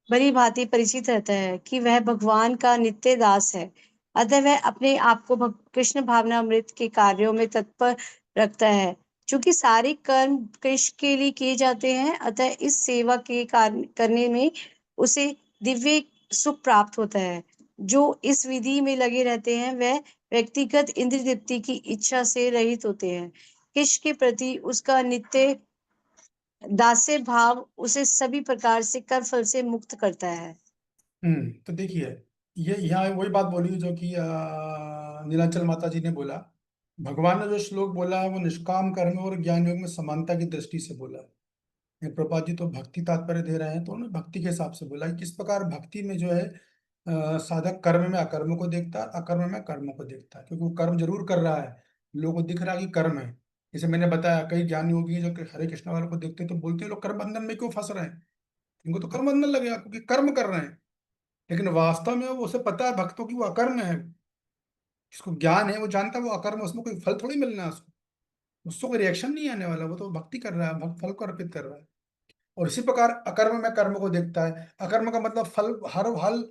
भली भांति परिचित रहता है कि वह भगवान का नित्य दास है, अतः वह अपने आप को कृष्ण भावना अमृत के कार्यों में तत्पर रखता है। चूंकि सारे कर्म कृष्ण के लिए किए जाते हैं, अतः इस सेवा के करने में उसे दिव्य सुख प्राप्त होता है। जो इस विधि में लगे रहते हैं वह व्यक्तिगत इंद्रिय तृप्ति की इच्छा से रहित होते हैं। कृष्ण के प्रति उसका नित्य दास्य भाव उसे सभी प्रकार से कर फल से मुक्त करता है। तो देखिए, ये यहाँ वही बात बोली जो कि नीलांचल माता जी ने बोला। भगवान ने जो श्लोक बोला है वो निष्काम कर्म और ज्ञान योग में समानता की दृष्टि से बोला है। ये प्रभुपाद जी तो भक्ति तात्पर्य दे रहे हैं, तो उन्होंने भक्ति के हिसाब से बोला है। किस प्रकार भक्ति में जो है साधक कर्म में अकर्म को देखता है, अकर्म में कर्म को देखता है, क्योंकि वो कर्म जरूर कर रहा है, लोगों को दिख रहा है कि कर्म है। जैसे मैंने बताया, कई ज्ञानी योगी जो कि हरे कृष्ण वालों को देखते हैं तो बोलते हैं लोग कर्म बंधन में क्यों फंस रहे हैं, इनको तो कर्म बंधन लगेगा क्योंकि कर्म कर रहे हैं। लेकिन वास्तव में वो उसे पता है भक्तों की वो अकर्म है, जिसको ज्ञान है वो जानता है वो अकर्म है, उसमें कोई फल थोड़ी मिलना है उसको, उसको कोई रिएक्शन नहीं आने वाला, वो तो भक्ति कर रहा है, भक्त फल को अर्पित कर रहा है। और इसी प्रकार अकर्म में कर्म को देखता है। अकर्म का मतलब फल, हर हल,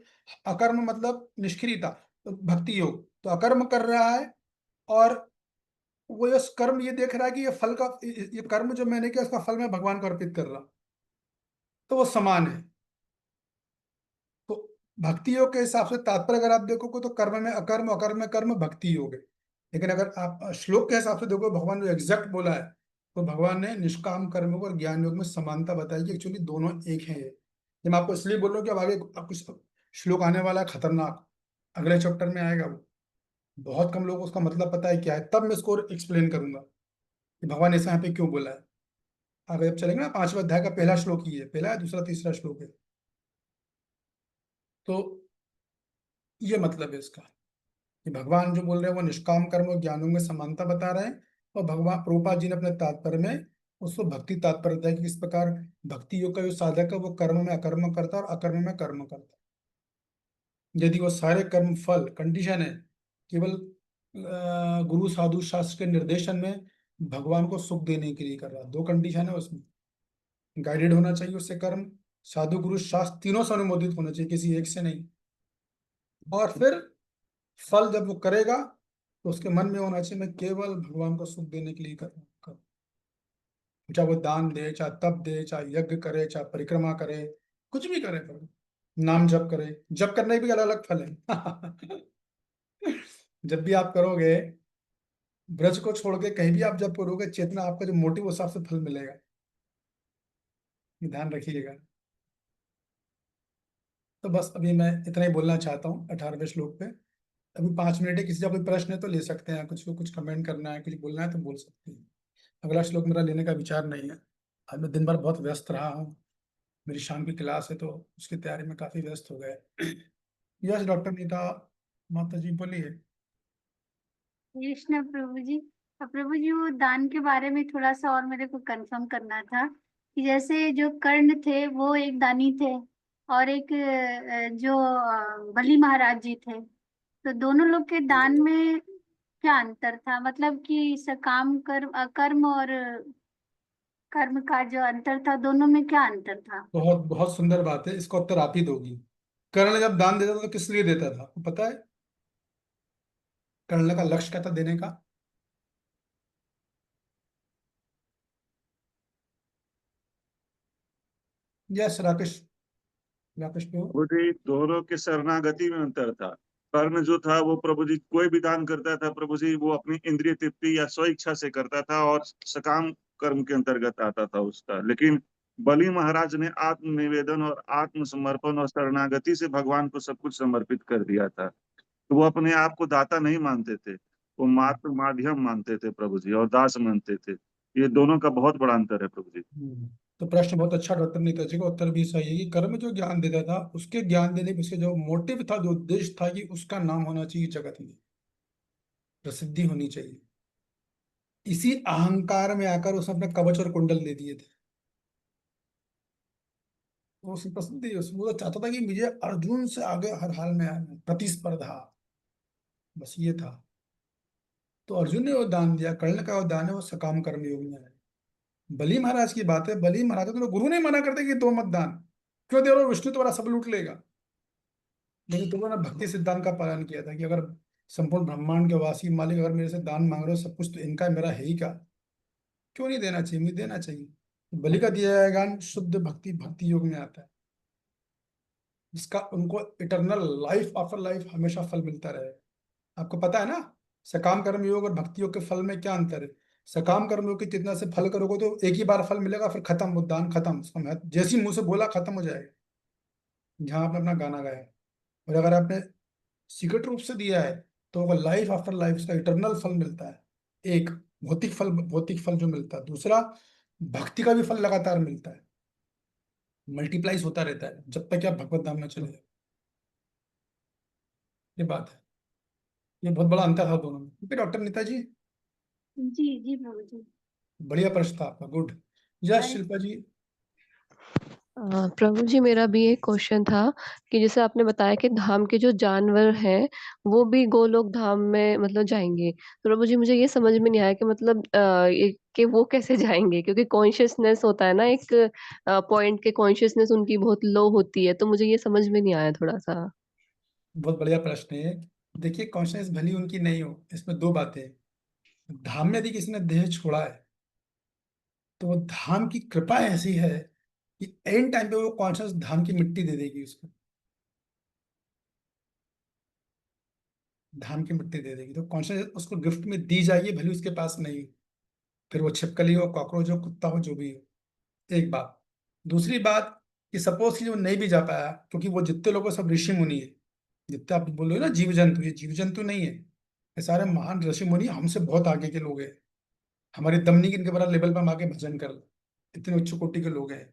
अकर्म मतलब निष्क्रियता, तो भक्ति योग। तो अकर्म कर रहा है और वो ये कर्म ये देख रहा है कि ये फल का, ये कर्म जो मैंने किया उसका फल मैं भगवान को अर्पित कर रहा, तो वो समान है। तो भक्ति योग के हिसाब से तात्पर्य अगर आप देखोगे तो कर्म में अकर्म, अकर्म में कर्म, भक्ति योग है। लेकिन अगर आप श्लोक के हिसाब से देखो, भगवान जो एग्जैक्ट बोला है, तो भगवान ने निष्काम कर्म योग और ज्ञान योग में समानता बताई कि एक्चुअली दोनों एक हैं। ये जब मैं आपको इसलिए बोल रहा हूँ कि अब आगे अब कुछ श्लोक आने वाला है खतरनाक, अगले चैप्टर में आएगा वो, बहुत कम लोगों को उसका मतलब पता है क्या है, तब मैं इसको एक्सप्लेन करूंगा कि भगवान ने ऐसा यहाँ पे क्यों बोला है। आगे जब चलेंगे ना, 5वें अध्याय का पहला श्लोक ही है, पहला है, दूसरा तीसरा श्लोक है। तो ये मतलब है इसका कि भगवान जो बोल रहे हैं वो निष्काम कर्म और ज्ञानों में समानता बता रहे हैं। और भगवान प्रभुपाद जी ने अपने तात्पर्य में उसको भक्ति तात्पर्य दिया कि किस प्रकार भक्ति योग का जो साधक है वो कर्म में अकर्म करता है और अकर्म में कर्म करता है। यदि वो सारे कर्म फल कंडीशन है केवल गुरु साधु शास्त्र के निर्देशन में भगवान को सुख देने के लिए कर रहा है, दो कंडीशन है उसमें, गाइडेड होना चाहिए उससे कर्म, साधु गुरु शास्त्र तीनों से अनुमोदित होना चाहिए, किसी एक से नहीं। और फिर फल जब वो करेगा तो उसके मन में होना चाहिए मैं केवल भगवान को सुख देने के लिए कर रहा हूं। चाहे वो दान दे, चाहे तप दे, चाहे यज्ञ करे, चाहे परिक्रमा करे, कुछ भी करे, पर नाम जप करे, जप करने भी अलग अलग फल है। जब भी आप करोगे, ब्रज को छोड़ के कहीं भी आप जब करोगे, चेतना आपका जो मोटिव, उस हिसाब से फल मिलेगा, ये ध्यान रखिएगा। तो बस अभी मैं इतना ही बोलना चाहता हूँ 18वें श्लोक पे। अभी 5 मिनट है, किसी का कोई प्रश्न है तो ले सकते हैं, कुछ कमेंट करना है, कुछ बोलना है तो बोल सकते हैं। अगला श्लोक मेरा लेने का विचार नहीं है, आज मैं दिन भर बहुत व्यस्त रहा हूँ, मेरी शाम की क्लास है तो उसकी तैयारी में काफी व्यस्त हो गए। यस डॉक्टर नीता माता जी बोलिए। कृष्ण प्रभु जी। प्रभु जी, वो दान के बारे में थोड़ा सा और मेरे को कंफर्म करना था कि जैसे जो कर्ण थे वो एक दानी थे और एक जो बलि महाराज जी थे, तो दोनों लोग के दान में क्या अंतर था? मतलब कि सकाम कर्म, अकर्म और कर्म का जो अंतर था, दोनों में क्या अंतर था? बहुत बहुत सुंदर बात है, इसका उत्तर आप ही दोगी। कर्ण जब दान देता था तो किस लिए देता था, आपको पता है? कर्ण का लक्ष्य क्या था देने का? यस राकेश, राकेश प्रभु। प्रभु जी, दोनों के शरणागति में अंतर था। कर्ण जो था वो प्रभु जी कोई भी दान करता था, प्रभु जी वो अपनी इंद्रिय तृप्ति या स्व इच्छा से करता था और सकाम कर्म के अंतर्गत आता था उसका। लेकिन बलि महाराज ने आत्मनिवेदन और आत्मसमर्पण और शरणागति से भगवान को सब कुछ समर्पित कर दिया था। तो वो अपने आप को दाता नहीं मानते थे, वो मात्र माध्यम मानते थे प्रभु जी, और दास मानते थे। ये दोनों का बहुत बड़ा अंतर है प्रभु जी। तो प्रश्न बहुत अच्छा डॉक्टर नीता जी का, उत्तर भी सही है कि कर्म जो ज्ञान देता था, उसके ज्ञान देने के पीछे जो मोटिव था, जो उद्देश्य था कि उसका नाम होना चाहिए जगत में, प्रसिद्धि होनी चाहिए। इसी अहंकार में आकर उसने अपने कवच और कुंडल दे दिए थे। तो उसकी प्रसिद्धि, वो तो चाहता था कि मुझे अर्जुन से आगे हर हाल में आना, प्रतिस्पर्धा, बस ये था। तो अर्जुन ने वो दान दिया, कर्ण का वो दान है वो सकाम कर्म योग में है। बलि महाराज की बात है, बलि महाराज तो गुरु ने मना करते कि दो मत दान, क्यों दे रहे हो, विष्णु तुम्हारा सब लूट लेगा। लेकिन तुमने भक्ति सिद्धांत का पालन किया था कि अगर संपूर्ण ब्रह्मांड के वासी मालिक अगर मेरे से दान मांग रहे हो, सब कुछ तो इनका है, मेरा है ही क्या, क्यों नहीं देना चाहिए, मुझे देना चाहिए। तो बलि का दिया गया ज्ञान शुद्ध भक्ति, भक्ति योग में आता है, जिसका उनको इटरनल लाइफ आफ्टर लाइफ हमेशा फल मिलता रहे। आपको पता है ना, सकाम कर्म योग और भक्ति योग के फल में क्या अंतर है? सकाम कर्म योग की जितना से फल करोगे तो एक ही बार फल मिलेगा, फिर खत्म, वो दान खत्म, उसका महत्व जैसी मुंह से बोला खत्म हो जाएगा, जहां आपने अपना गाना गाया। और अगर आपने सीक्रेट रूप से दिया है तो वो लाइफ आफ्टर लाइफ उसका इटरनल फल मिलता है। एक भौतिक फल जो मिलता है, दूसरा भक्ति का भी फल लगातार मिलता है, मल्टीप्लाइज होता रहता है जब तक आप भगवत धाम में चले जाओ। ये बात है, ये बहुत बड़ा अंतर था दोनों में। ठीक है डॉक्टर नीता जी, जी प्रभु जी। बढ़िया प्रश्न था आपका, गुड। यस अरे शिल्पा जी। प्रभु जी मेरा भी एक क्वेश्चन था कि जैसे आपने बताया कि धाम के जो जानवर हैं, वो भी गोलोक धाम में मतलब जाएँगे। तो प्रभु जी मुझे ये समझ में नहीं आया कि मतलब ये कि वो कैसे जाएँगे? क्योंकि कॉन्शसनेस होता है ना एक पॉइंट के कॉन्शसनेस उनकी बहुत लो होती है, तो मुझे ये समझ में नहीं आया थोड़ा-सा। बहुत बढ़िया प्रश्न है। देखिए, कॉन्शियस भली उनकी नहीं हो, इसमें दो बातें हैं। धाम में यदि किसी ने देह छोड़ा है तो वो धाम की कृपा ऐसी है कि एंड टाइम पे वो कॉन्शियस धाम की मिट्टी दे देगी उसको, धाम की मिट्टी दे देगी, तो कॉन्शियस उसको गिफ्ट में दी जाएगी, भले उसके पास नहीं हो। फिर वो छिपकली हो, कॉकरोच हो, कुत्ता हो, जो भी हो। एक बात। दूसरी बात कि सपोज कि वो नहीं भी जा पाया, क्योंकि वो जितने लोगों सब ऋषि मुनि है, जितने आप बोल रहे हो ना जीव जंतु, ये जीव जंतु नहीं है, ये सारे महान ऋषि मुनि हमसे बहुत आगे के लोग हैं। हमारी दम नहीं कि इनके बड़ा लेवल पर हम आके भजन कर ले, इतने उच्च कोटि के लोग हैं।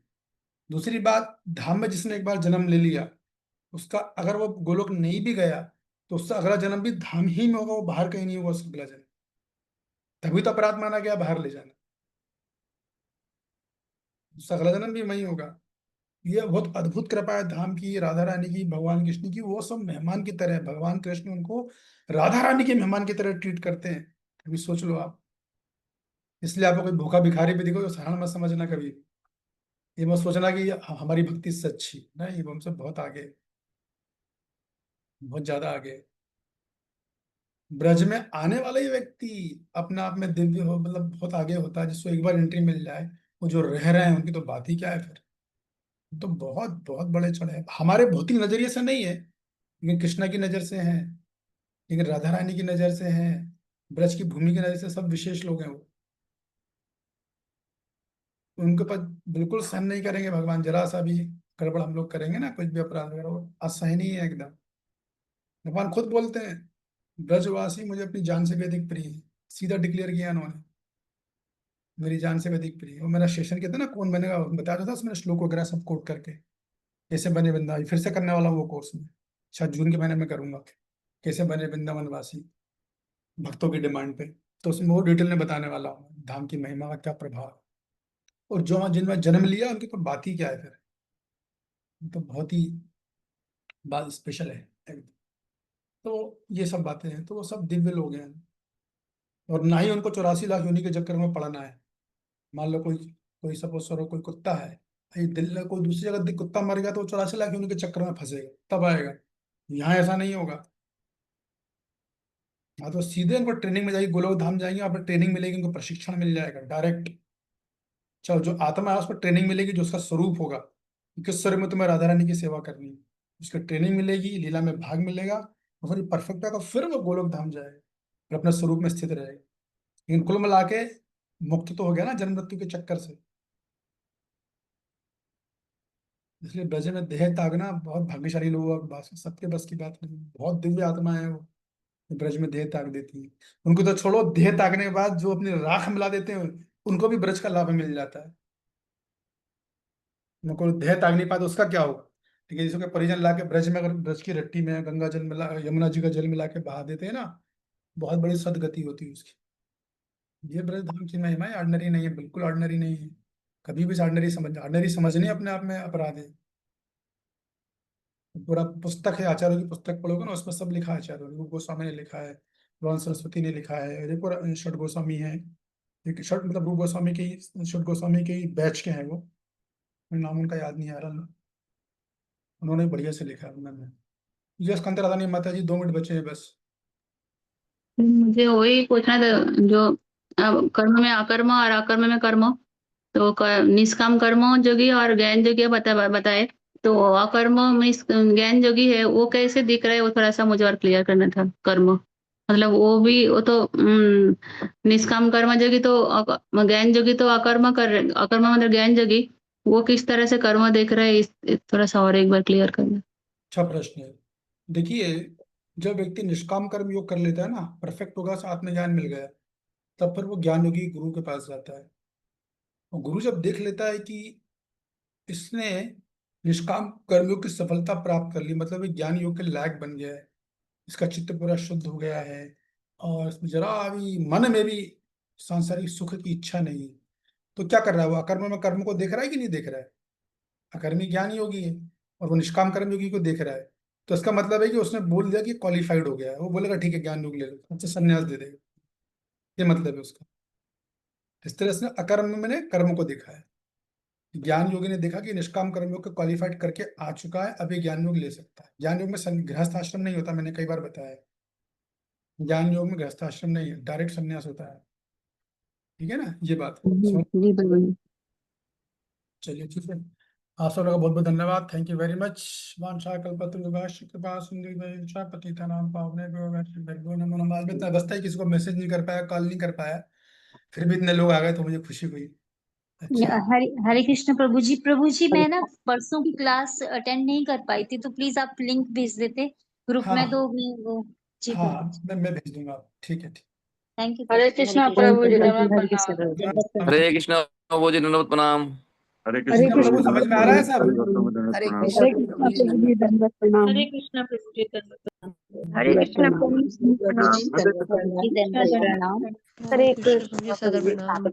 दूसरी बात, धाम में जिसने एक बार जन्म ले लिया, उसका अगर वो गोलोक नहीं भी गया तो उसका अगला जन्म भी धाम ही में होगा, वो बाहर कहीं नहीं होगा उसका अगला जन्म। तभी तो अपराध माना गया बाहर ले जाना, उसका अगला जन्म भी वही होगा। ये बहुत अद्भुत कृपा है धाम की, राधा रानी की, भगवान कृष्ण की। वो सब मेहमान की तरह है, भगवान कृष्ण उनको राधा रानी के मेहमान की तरह ट्रीट करते हैं। कभी सोच लो आप। इसलिए आपको कोई भूखा भिखारी भी दिखो तो साधारण मत समझना कभी, ये मत सोचना कि हमारी भक्ति सच्ची नहीं, वो हमसे बहुत आगे, बहुत ज्यादा आगे। ब्रज में आने वाला ही व्यक्ति अपने आप में दिव्य हो, मतलब बहुत आगे होता है। जिसको एक बार एंट्री मिल जाए, वो जो रह रहे हैं उनकी तो बात ही क्या है फिर। तो बहुत बहुत बड़े चढ़े हैं। हमारे भौतिक नजरिए से नहीं है, लेकिन कृष्णा की नजर से हैं, लेकिन राधा रानी की नजर से हैं, ब्रज की भूमि की नजर से सब विशेष लोग हैं वो। उनके पास बिल्कुल सहन नहीं करेंगे भगवान, जरा सा भी गड़बड़ हम लोग करेंगे ना, कुछ भी अपराध वगैरह, वो असहनीय है एकदम। भगवान खुद बोलते हैं, ब्रजवासी मुझे अपनी जान से भी अधिक प्रिय है। सीधा डिक्लेयर किया उन्होंने, मेरी जान से भी अधिक प्रिय है। वो मेरा सेशन कहते हैं ना कौन बनेगा, बताया था उसमें श्लोक वगैरह सब कोट करके, कैसे बने वृंदावन। फिर से करने वाला हूँ वो कोर्स में, शायद जून के महीने में करूंगा, कैसे बने वृंदावन वासी, भक्तों की डिमांड पे। तो उसमें वो डिटेल में बताने वाला हूँ धाम की महिमा का क्या प्रभाव है। और जो जिनमें जन्म लिया उनकी तो बात ही क्या है फिर, तो बहुत ही बात स्पेशल है एकदम। तो ये सब बातें हैं, तो वो सब दिव्य लोग हैं। और ना ही उनको 84 लाख योनि के चक्कर में पड़ना है। मान लो कोई कोई सपोज करो कोई कुत्ता है, भाई दिल में कोई दूसरी जगह कुत्ता मर गया तो वो 84 लाख योनि के चक्कर में फंसेगा, तब आएगा। यहाँ ऐसा नहीं होगा। हाँ, तो सीधे उनको ट्रेनिंग में जाएगी, गोलोक धाम जाएंगे, वहाँ पर ट्रेनिंग मिलेगी, उनको प्रशिक्षण मिल जाएगा डायरेक्ट। चलो, जो आत्मा है उसको ट्रेनिंग मिलेगी, जो उसका स्वरूप होगा कि किस स्वरूप में तुम्हें राधा रानी की सेवा करनी है, उसकी ट्रेनिंग मिलेगी, लीला में भाग मिलेगा, और फिर परफेक्ट होगा, फिर वो गोलोक धाम जाएगा, फिर अपने स्वरूप में स्थित रहेगा। लेकिन कुल मिला के मुक्त तो हो गया ना जन्म मृत्यु के चक्कर से। इसलिए ब्रज में देह त्यागना बहुत भाग्यशाली लोगों का बस, सबके बस की बात नहीं। बहुत दिव्य आत्मा है वो, जो ब्रज में देह त्याग देती है। उनको तो छोड़ो, देह त्यागने के बाद जो अपनी राख मिला देते हैं, उनको भी ब्रज का लाभ मिल जाता है। उनको देह त्याग नहीं पाए तो उसका क्या होगा। ठीक है, जिसके परिजन ला के ब्रज में, अगर ब्रज की रट्टी में गंगा जल मिला, यमुना जी का जल मिला के बहा देते हैं ना, बहुत बड़ी सदगति होती है उसकी। ये ब्रज धाम की महिमा है, ऑर्डिनरी नहीं है, बिल्कुल ऑर्डिनरी नहीं है। कभी भी ऑर्डिनरी समझने अपने आप में अपराध है। पूरा पुस्तक है, आचार्यों की पुस्तक पढ़ोगे ना, उसमें सब लिखा है। आचार्यों ने, रूप गोस्वामी ने लिखा है, भगवान सरस्वती ने लिखा है, देखो षट गोस्वामी है, एक षट मतलब रूप गोस्वामी के ही, षट गोस्वामी के ही बैच के हैं वो, मुझे नाम उनका याद नहीं आ रहा। उन्होंने बढ़िया से लिखा है उन्होंने। यस कंत राधा नहीं, माता जी 2 मिनट बचे हैं बस। मुझे वही पूछना था, जो अब कर्म में अकर्म और अकर्म में कर्म, तो निष्काम कर्म जोगी और ज्ञान जोगी बताए। तो अकर्म मीन्स ज्ञान जोगी है, वो कैसे दिख रहा है, वो थोड़ा सा मुझे और क्लियर करना था। कर्म मतलब वो भी, वो तो निष्काम कर्म जोगी तो ज्ञान जोगी तो अकर्म कर रहे, अकर्म मतलब ज्ञान जोगी, वो किस तरह से कर्म देख रहा है, थोड़ा सा और एक बार क्लियर करना। अच्छा प्रश्न है। देखिए, जब व्यक्ति निष्काम कर्म योग कर लेता है ना, परफेक्ट होगा, से आत्मज्ञान मिल गया, तब फिर वो ज्ञान योगी गुरु के पास जाता है। और गुरु जब देख लेता है कि इसने निष्काम कर्मयोग की सफलता प्राप्त कर ली, मतलब ये ज्ञान योग के लायक बन गया है, इसका चित्त पूरा शुद्ध हो गया है, और इसमें जरा भी मन में भी सांसारिक सुख की इच्छा नहीं है, तो क्या कर रहा है वो, अकर्म में कर्म को देख रहा है कि नहीं देख रहा है। अकर्मी ज्ञान योगी है और वो निष्काम कर्म योगी को देख रहा है, तो इसका मतलब है कि उसने बोल दिया कि क्वालिफाइड हो गया है, वो बोलेगा ठीक है ज्ञान योग ले लो, उससे संन्यास दे देगा, ये मतलब है उसका। इस तरह से अकर्म मैंने कर्म को देखा है। ज्ञान योगी ने देखा कि निष्काम कर्म योग को क्वालिफाइड करके आ चुका है, अब ये ज्ञान योग ले सकता है। ज्ञान योग में गृहस्थ आश्रम नहीं होता, मैंने कई बार बताया है। ज्ञान योग में गृहस्थ आश्रम नहीं है, डायरेक्ट संन्यास होता है। ठीक है ना, ये बात समझ। जी बिल्कुल। चलिए ठीक है, आप सब लोगों का बहुत बहुत धन्यवाद, थैंक यू वेरी मच। वांछा कल्पतरुभ्यश्च कृपा सिंधुभ्यश्च पतितानां पावनेभ्यो वैष्णवेभ्यो नमो नमः। आज मैं इतना रास्ता ही किसी को मैसेज नहीं कर पाया, कॉल नहीं कर पाया, फिर भी इतने लोग आ गए तो मुझे खुशी हुई। अच्छा हरे हरे कृष्ण प्रभु जी मैं ना परसों की क्लास अटेंड नहीं कर पाई थी, तो प्लीज आप लिंक भेज देते ग्रुप हाँ में, तो वो जी हाँ प्रभु जी, मैं भेज दूंगा, ठीक है ठीक। थैंक यू हरे कृष्णा प्रभु जी, दंडवत हरे कृष्ण प्रणाम। प्रभु। हरे कृष्ण प्रभु जी, दंडवत प्रणाम। हरे कृष्ण कृष्ण प्रभु समझ में आ रहा है सब? हरि गौतम दंडवत हरे प्रणाम। कृष्ण प्रभु जी, दंडवत प्रणाम। हरे कृष्णा प्रभु जी, हरे कृष्ण प्रभु जी, प्रभु जी दंडवत प्रणाम। हरे कृष्ण प्रभु जी, सदा प्रणाम।